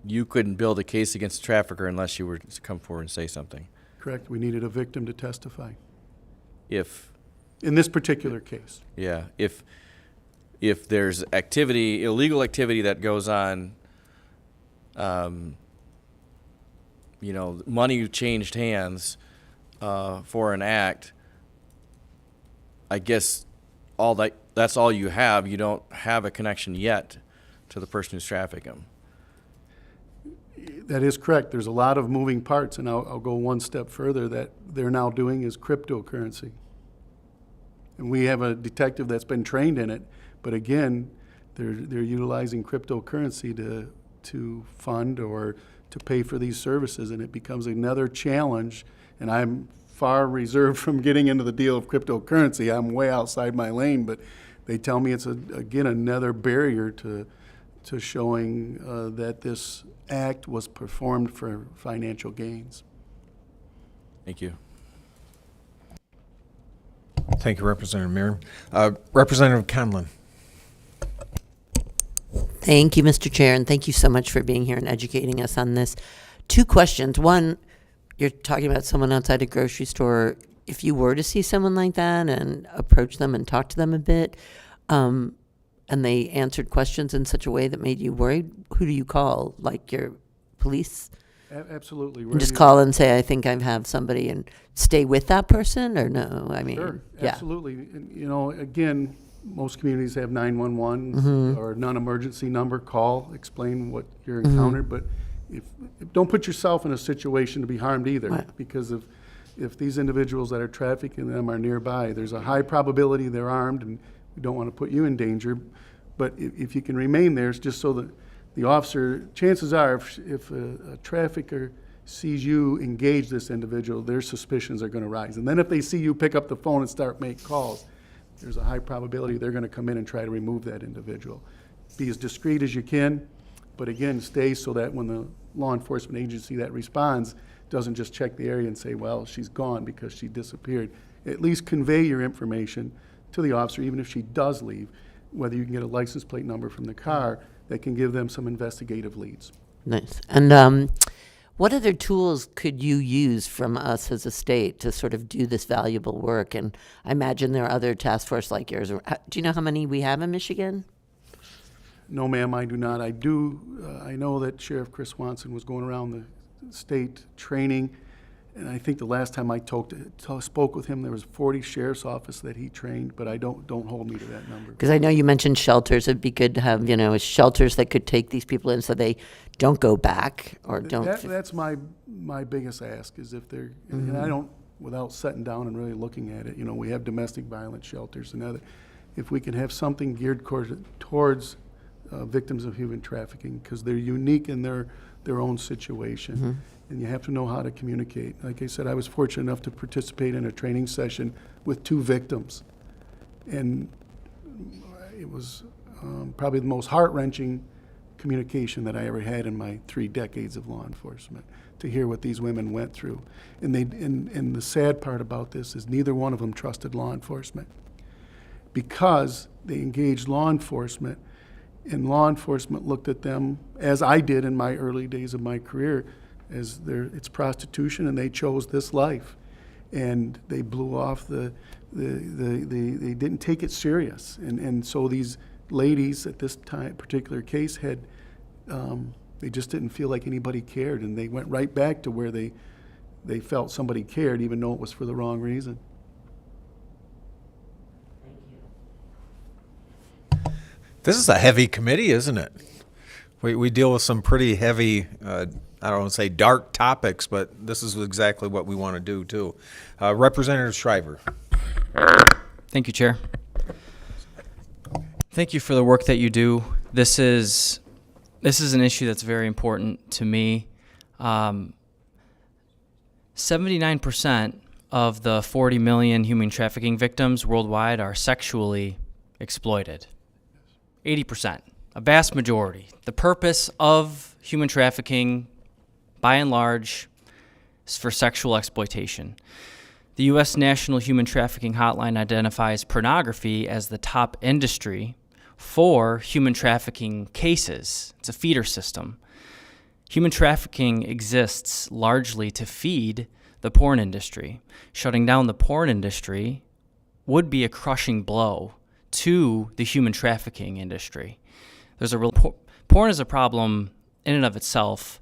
you couldn't build a case against the trafficker unless you were to come forward and say something. Correct. We needed a victim to testify. In this particular case. Yeah. If there's illegal activity that goes on, money changed hands for an act, I guess that's all you have. You don't have a connection yet to the person who's trafficking them. That is correct. There's a lot of moving parts, and I'll go one step further. That they're now doing is cryptocurrency. And we have a detective that's been trained in it, but again, they're utilizing cryptocurrency to fund or to pay for these services, and it becomes another challenge. And I'm far reserved from getting into the deal of cryptocurrency. I'm way outside my lane, but they tell me it's again another barrier to showing that this act was performed for financial gains. Thank you. Thank you, Representative Miriam. Representative Conlon. Thank you, Mr. Chair, and thank you so much for being here and educating us on this. 2 questions. One, you're talking about someone outside a grocery store. If you were to see someone like that and approach them and talk to them a bit, and they answered questions in such a way that made you worried, who do you call? Like your police? Absolutely. And just call and say, I think I have somebody, and stay with that person, or no? I mean, Sure, yeah. absolutely. And, again, most communities have 911 or non-emergency number. Call, explain what you're encountered, but if don't put yourself in a situation to be harmed either, Right. because if these individuals that are trafficking them are nearby, there's a high probability they're armed, and we don't want to put you in danger. But if you can remain there, it's just so that the officer, chances are, if a trafficker sees you engage this individual, their suspicions are going to rise. And then if they see you pick up the phone and start make calls, there's a high probability they're going to come in and try to remove that individual. Be as discreet as you can, but again, stay so that when the law enforcement agency that responds doesn't just check the area and say, well, she's gone because she disappeared. At least convey your information to the officer, even if she does leave, whether you can get a license plate number from the car that can give them some investigative leads. Nice. And what other tools could you use from us as a state to sort of do this valuable work? And I imagine there are other task force like yours. Do you know how many we have in Michigan? No, ma'am, I do not. I know that Sheriff Chris Swanson was going around the state training, and I think the last time I spoke with him, there was 40 sheriff's office that he trained, but I don't hold me to that number. Because I know you mentioned shelters. It'd be good to have, shelters that could take these people in so they don't go back or don't. That's my biggest ask is if they're, and I don't, without sitting down and really looking at it, we have domestic violence shelters and other. If we can have something geared towards victims of human trafficking, because they're unique in their own situation. And you have to know how to communicate. Like I said, I was fortunate enough to participate in a training session with 2 victims. And it was probably the most heart-wrenching communication that I ever had in my 3 decades of law enforcement, to hear what these women went through. And the sad part about this is neither one of them trusted law enforcement, because they engaged law enforcement, and law enforcement looked at them, as I did in my early days of my career, as it's prostitution, and they chose this life. and they blew off they didn't take it serious. And so these ladies at this time, particular case had, they just didn't feel like anybody cared, and they went right back to where they felt somebody cared, even though it was for the wrong reason. This is a heavy committee, isn't it? We deal with some pretty heavy, I don't want to say dark topics, but this is exactly what we want to do too. Representative Shriver. Thank you, Chair. Thank you for the work that you do. This is an issue that's very important to me. 79% of the 40 million human trafficking victims worldwide are sexually exploited. 80%, a vast majority. The purpose of human trafficking, by and large, is for sexual exploitation. The U.S. National Human Trafficking Hotline identifies pornography as the top industry for human trafficking cases. It's a feeder system. Human trafficking exists largely to feed the porn industry. Shutting down the porn industry would be a crushing blow to the human trafficking industry. There's a real porn is a problem in and of itself,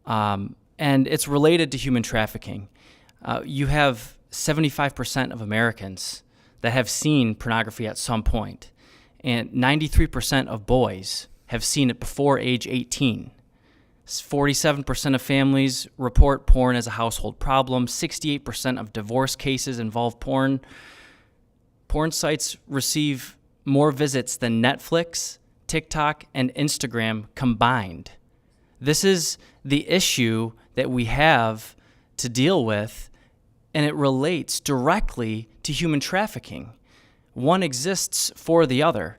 and it's related to human trafficking. You have 75% of Americans that have seen pornography at some point, and 93% of boys have seen it before age 18. 47% of families report porn as a household problem. 68% of divorce cases involve porn. Porn sites receive more visits than Netflix, TikTok, and Instagram combined. This is the issue that we have to deal with, and it relates directly to human trafficking. One exists for the other.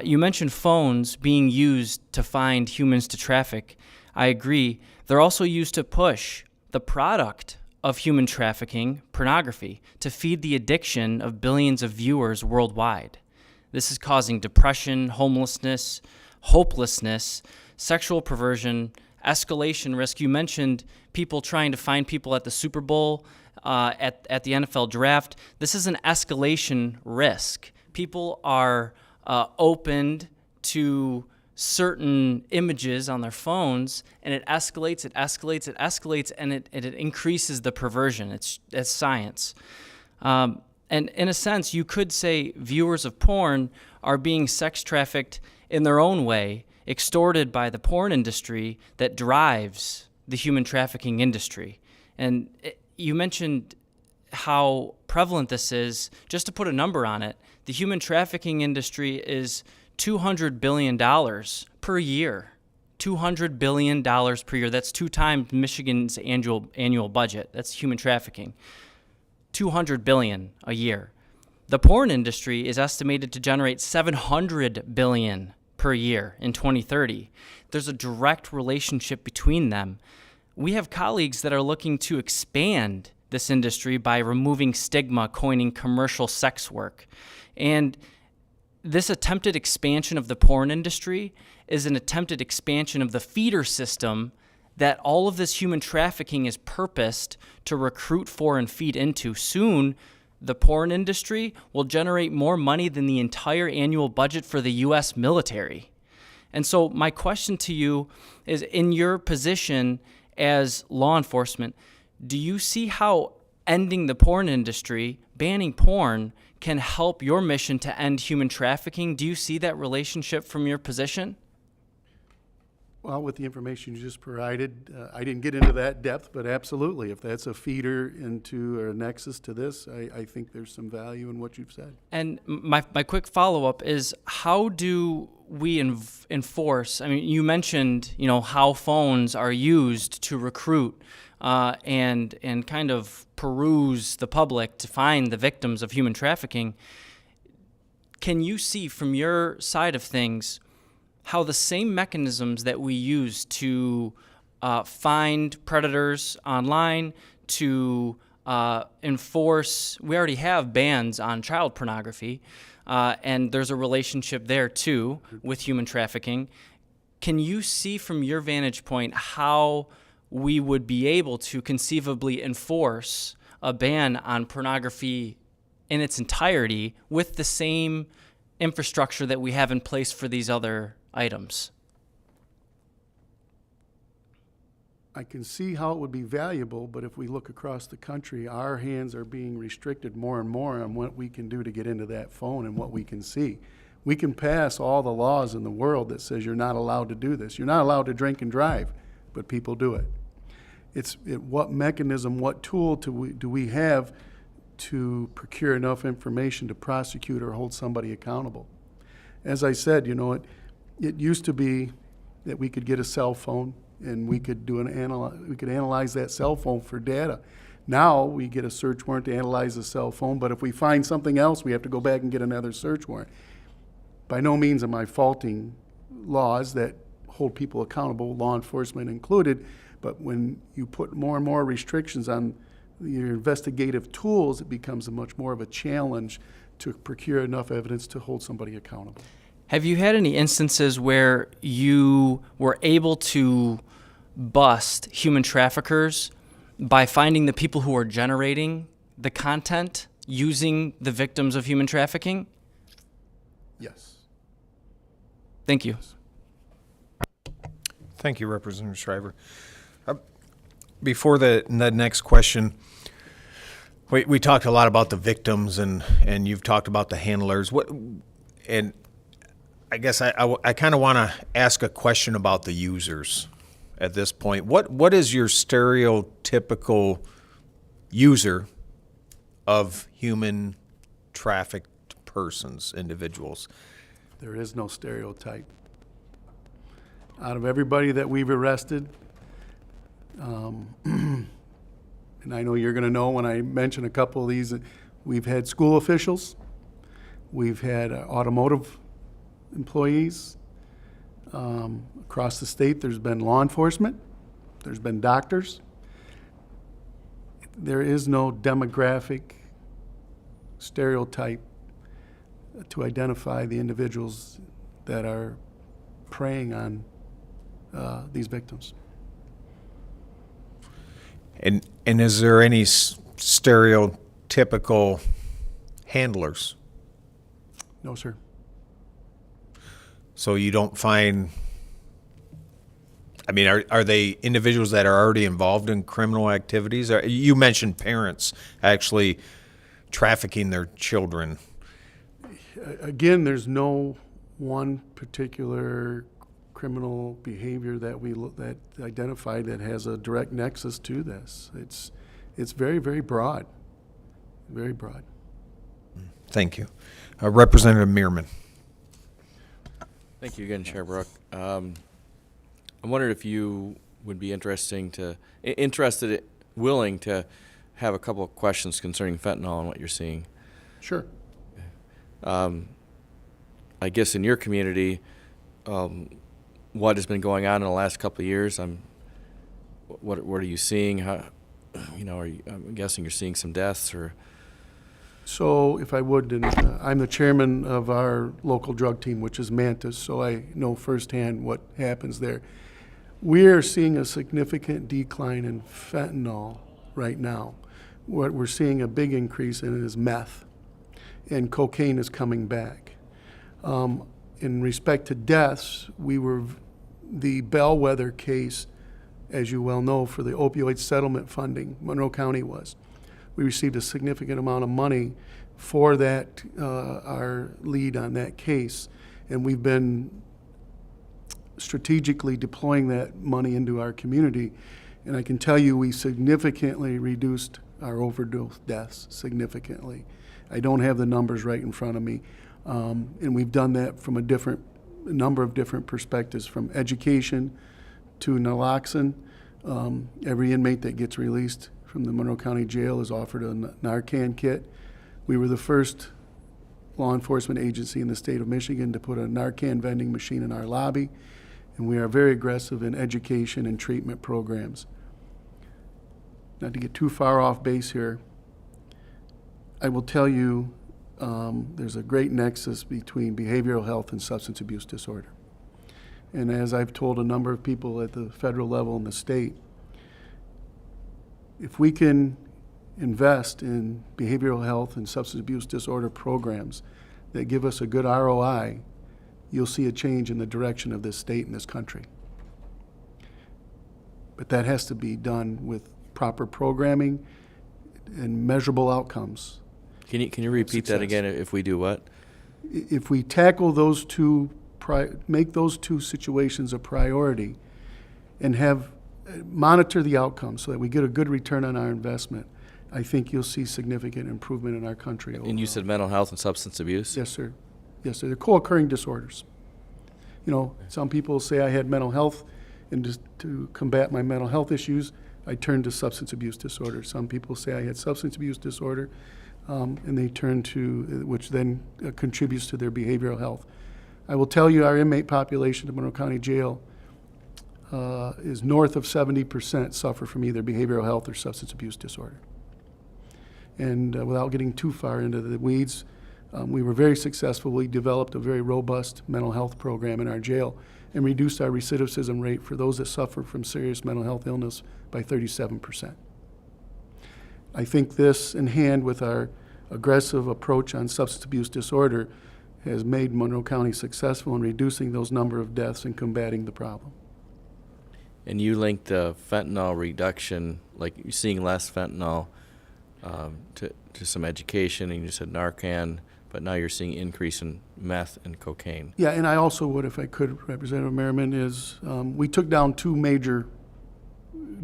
You mentioned phones being used to find humans to traffic. I agree. They're also used to push the product of human trafficking, pornography, to feed the addiction of billions of viewers worldwide. This is causing depression, homelessness, hopelessness, sexual perversion, escalation risk. You mentioned people trying to find people at the Super Bowl, at the NFL draft. This is an escalation risk. People are opened to certain images on their phones, and it escalates, and it increases the perversion. It's science. And in a sense, you could say viewers of porn are being sex trafficked in their own way, extorted by the porn industry that drives the human trafficking industry. And you mentioned how prevalent this is. Just to put a number on it, the human trafficking industry is $200 billion per year. $200 billion per year. That's 2 times Michigan's annual budget. That's human trafficking. $200 billion a year. The porn industry is estimated to generate $700 billion per year in 2030. There's a direct relationship between them. We have colleagues that are looking to expand this industry by removing stigma, coining commercial sex work. And this attempted expansion of the porn industry is an attempted expansion of the feeder system that all of this human trafficking is purposed to recruit for and feed into. Soon, the porn industry will generate more money than the entire annual budget for the U.S. military. And so my question to you is, in your position as law enforcement, do you see how ending the porn industry, banning porn, can help your mission to end human trafficking? Do you see that relationship from your position? Well, with the information you just provided, I didn't get into that depth, but absolutely, if that's a feeder into or a nexus to this, I think there's some value in what you've said. And my quick follow-up is, how do we enforce? I mean, you mentioned, how phones are used to recruit and kind of peruse the public to find the victims of human trafficking. Can you see from your side of things how the same mechanisms that we use to find predators online, to enforce, we already have bans on child pornography, and there's a relationship there too with human trafficking. Can you see from your vantage point how we would be able to conceivably enforce a ban on pornography in its entirety with the same infrastructure that we have in place for these other items? I can see how it would be valuable, but if we look across the country, our hands are being restricted more and more on what we can do to get into that phone and what we can see. We can pass all the laws in the world that says you're not allowed to do this. You're not allowed to drink and drive, but people do it. What mechanism, what tool do we have to procure enough information to prosecute or hold somebody accountable? As I said, it used to be that we could get a cell phone and we could analyze that cell phone for data. Now we get a search warrant to analyze the cell phone, but if we find something else, we have to go back and get another search warrant. By no means am I faulting laws that hold people accountable, law enforcement included, but when you put more and more restrictions on your investigative tools, it becomes much more of a challenge to procure enough evidence to hold somebody accountable. Have you had any instances where you were able to bust human traffickers by finding the people who are generating the content using the victims of human trafficking? Yes. Thank you. Thank you, Representative Shriver. Before the next question, we talked a lot about the victims, and you've talked about the handlers. And I guess I kind of want to ask a question about the users at this point. What is your stereotypical user of human trafficked persons, individuals? There is no stereotype. Out of everybody that we've arrested, and I know you're going to know when I mention a couple of these, we've had school officials, we've had automotive employees. Across the state, there's been law enforcement, there's been doctors. There is no demographic stereotype to identify the individuals that are preying on these victims. And is there any stereotypical handlers? No, sir. So you don't find, I mean, are they individuals that are already involved in criminal activities? You mentioned parents actually trafficking their children. Again, there's no one particular criminal behavior that identified that has a direct nexus to this. It's very, very broad, very broad. Thank you. Representative Mearman. Thank you again, Chair Brook. I wondered if you would be willing to have a couple of questions concerning fentanyl and what you're seeing. Sure. I guess in your community, what has been going on in the last couple of years? What are you seeing? How, I'm guessing you're seeing some deaths or. So if I would, and I'm the chairman of our local drug team, which is Mantis, so I know firsthand what happens there. We are seeing a significant decline in fentanyl right now. What we're seeing a big increase in is meth, and cocaine is coming back. In respect to deaths, we were the bellwether case, as you well know, for the opioid settlement funding. Monroe County was. We received a significant amount of money for that, our lead on that case, and we've been strategically deploying that money into our community. And I can tell you we significantly reduced our overdose deaths, significantly. I don't have the numbers right in front of me. And we've done that from a number of different perspectives, from education to naloxone. Every inmate that gets released from the Monroe County Jail is offered a Narcan kit. We were the first law enforcement agency in the state of Michigan to put a Narcan vending machine in our lobby, and we are very aggressive in education and treatment programs. Not to get too far off base here, I will tell you there's a great nexus between behavioral health and substance abuse disorder. And as I've told a number of people at the federal level and the state, if we can invest in behavioral health and substance abuse disorder programs that give us a good ROI, you'll see a change in the direction of this state and this country. But that has to be done with proper programming and measurable outcomes. Can you repeat that Success. again? If we do what? If we tackle those two, make those two situations a priority and monitor the outcomes so that we get a good return on our investment, I think you'll see significant improvement in our country. And you overall. said mental health and substance abuse? Yes, sir. Yes, sir. They're co-occurring disorders. You know, some people say I had mental health, and just to combat my mental health issues, I turned to substance abuse disorder. Some people say I had substance abuse disorder, and they turn to, which then contributes to their behavioral health. I will tell you our inmate population at Monroe County Jail is north of 70% suffer from either behavioral health or substance abuse disorder. And without getting too far into the weeds, we were very successful. We developed a very robust mental health program in our jail and reduced our recidivism rate for those that suffer from serious mental health illness by 37%. I think this, in hand with our aggressive approach on substance abuse disorder, has made Monroe County successful in reducing those number of deaths and combating the problem. And you linked the fentanyl reduction, like you're seeing less fentanyl, to some education, and you said Narcan, but now you're seeing increase in meth and cocaine. Yeah, and I also would, if I could, Representative Merriman, is we took down two major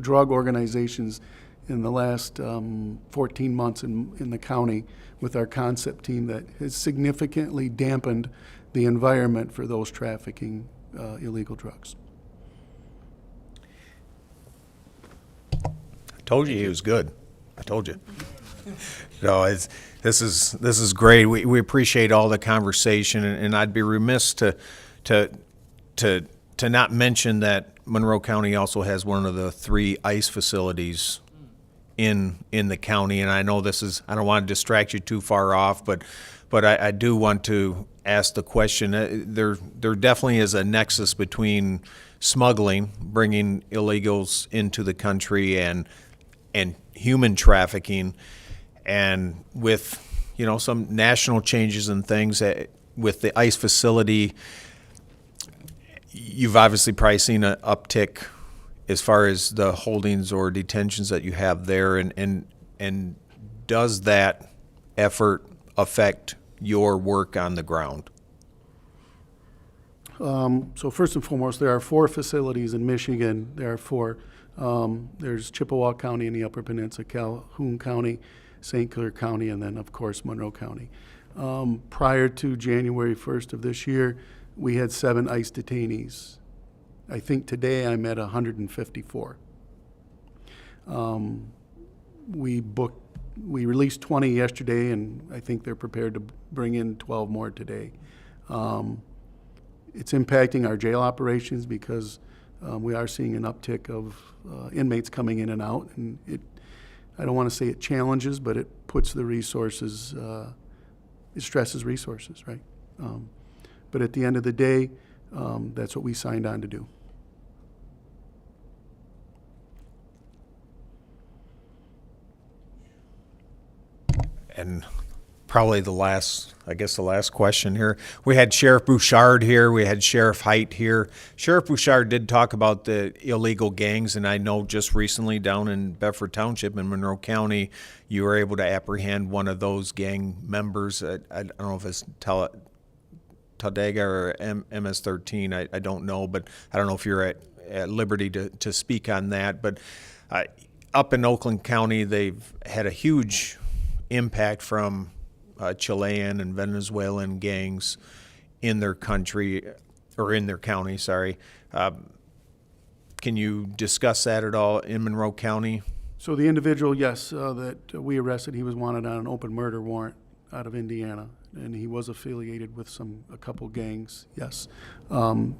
drug organizations in the last 14 months in the county with our concept team that has significantly dampened the environment for those trafficking illegal drugs. I told you he was good. I told you. No, this is great. We appreciate all the conversation, and I'd be remiss to not mention that Monroe County also has one of the 3 ICE facilities in the county. And I know I don't want to distract you too far off, but I do want to ask the question. There definitely is a nexus between smuggling, bringing illegals into the country, and human trafficking. And with, some national changes and things with the ICE facility, you've obviously probably seen an uptick as far as the holdings or detentions that you have there. And does that effort affect your work on the ground? So first and foremost, there are 4 facilities in Michigan. There are 4. There's Chippewa County in the Upper Peninsula, Calhoun County, St. Clair County, and then, of course, Monroe County. Prior to January 1st of this year, we had 7 ICE detainees. I think today I'm at 154. We released 20 yesterday, and I think they're prepared to bring in 12 more today. It's impacting our jail operations because we are seeing an uptick of inmates coming in and out, and I don't want to say it challenges, but it puts the resources, it stresses resources, right? But at the end of the day, that's what we signed on to do. And probably the last question here. We had Sheriff Bouchard here. We had Sheriff Height here. Sheriff Bouchard did talk about the illegal gangs, and I know just recently down in Bedford Township in Monroe County, you were able to apprehend one of those gang members. I don't know if it's Talladega or MS-13. I don't know, but I don't know if you're at liberty to speak on that. But up in Oakland County, they've had a huge impact from Chilean and Venezuelan gangs in their country, or in their county, sorry. Can you discuss that at all in Monroe County? So the individual, yes, that we arrested, he was wanted on an open murder warrant out of Indiana, and he was affiliated with a couple gangs, yes.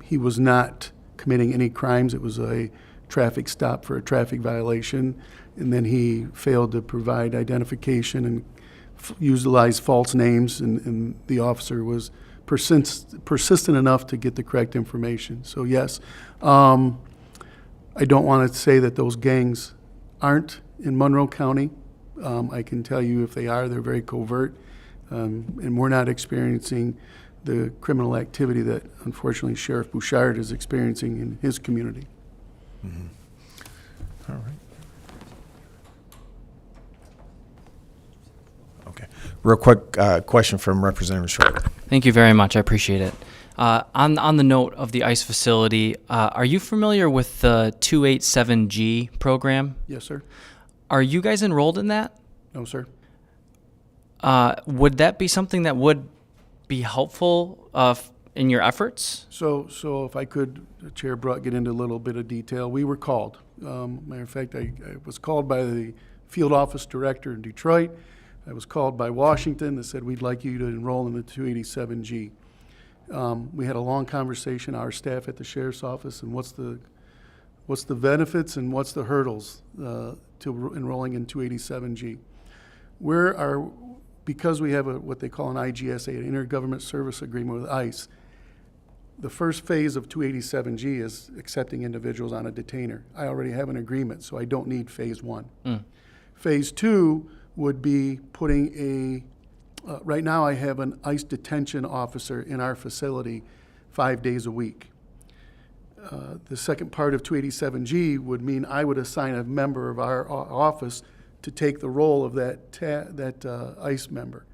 He was not committing any crimes. It was a traffic stop for a traffic violation, and then he failed to provide identification and utilized false names, and the officer was persistent enough to get the correct information. So yes, I don't want to say that those gangs aren't in Monroe County. I can tell you if they are, they're very covert, and we're not experiencing the criminal activity that unfortunately Sheriff Bouchard is experiencing in his community. All right. Okay. Real quick question from Representative Short. Thank you very much. I appreciate it. On the note of the ICE facility, are you familiar with the 287G program? Yes, sir? Are you guys enrolled in that? No, sir? Would that be something that would be helpful in your efforts? So if I could, Chair Brutt, get into a little bit of detail. We were called. Matter of fact, I was called by the field office director in Detroit. I was called by Washington that said, we'd like you to enroll in the 287G. We had a long conversation, our staff at the sheriff's office, and what's the benefits and what's the hurdles to enrolling in 287G. Because we have what they call an IGSA, an Intergovernment Service Agreement with ICE, the first phase of 287G is accepting individuals on a detainer. I already have an agreement, so I don't need phase one. Phase two would be putting right now I have an ICE detention officer in our facility 5 days a week. The second part of 287G would mean I would assign a member of our office to take the role of that ICE member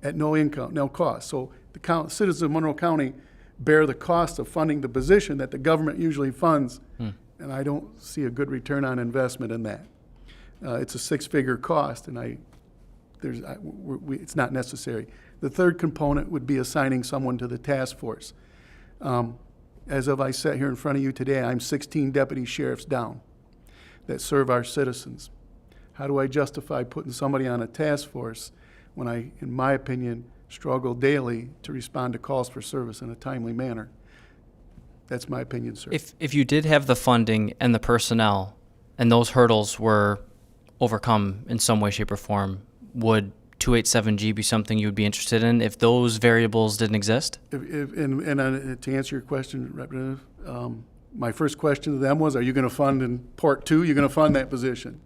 at no income, no cost. So the citizens of Monroe County bear the cost of funding the position that the government usually funds, and I don't see a good return on investment in that. It's a six-figure cost, and it's not necessary. The third component would be assigning someone to the task force. As of I sat here in front of you today, I'm 16 deputy sheriffs down that serve our citizens. How do I justify putting somebody on a task force when I, in my opinion, struggle daily to respond to calls for service in a timely manner? That's my opinion, sir. If you did have the funding and the personnel, and those hurdles were overcome in some way, shape, or form, would 287G be something you would be interested in if those variables didn't exist? And to answer your question, Representative, my first question to them was, are you going to fund in Port 2? You're going to fund that position?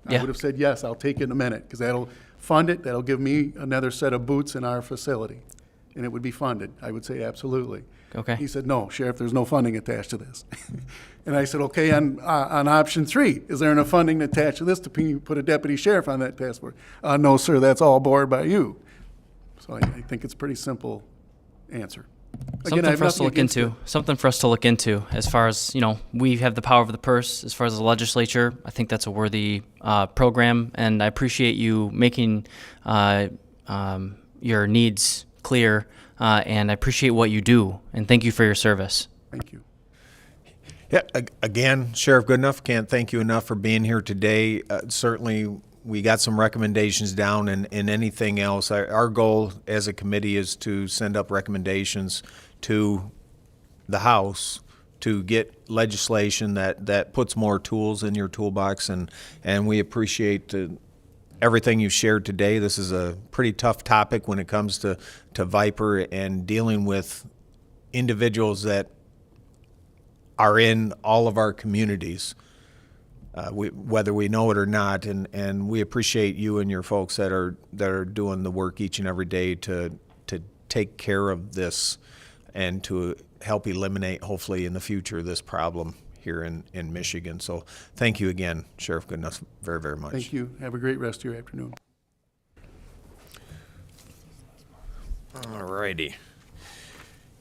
I Yeah. would have said, yes, I'll take it in a minute, because that'll fund it. That'll give me another set of boots in our facility, and it would be funded. I would say absolutely. Okay. He said, no, Sheriff, there's no funding attached to this. And I said, okay, on option 3, is there enough funding attached to this to put a deputy sheriff on that task force? No, sir, that's all borne by you. So I think it's a pretty simple answer. Again, I Something have for us to nothing look against into. Something for us to look into. As far as we have the power of the purse. As far as the legislature, I think that's a worthy program, and I appreciate you making your needs clear. And I appreciate what you do, and thank you for your service. Thank you. Yeah, again, Sheriff Goodnough, can't thank you enough for being here today. Certainly, we got some recommendations down, and anything else. Our goal as a committee is to send up recommendations to the House to get legislation that puts more tools in your toolbox, and we appreciate everything you shared today. This is a pretty tough topic when it comes to V.I.P.E.R and dealing with individuals that are in all of our communities, whether we know it or not. And we appreciate you and your folks that are doing the work each and every day to take care of this and to help eliminate, hopefully in the future, this problem here in Michigan. So thank you again, Sheriff Goodnough, very, very much. Thank you. Have a great rest of your afternoon. All righty.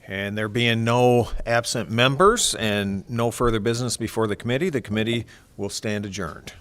And there being no absent members and no further business before the committee will stand adjourned.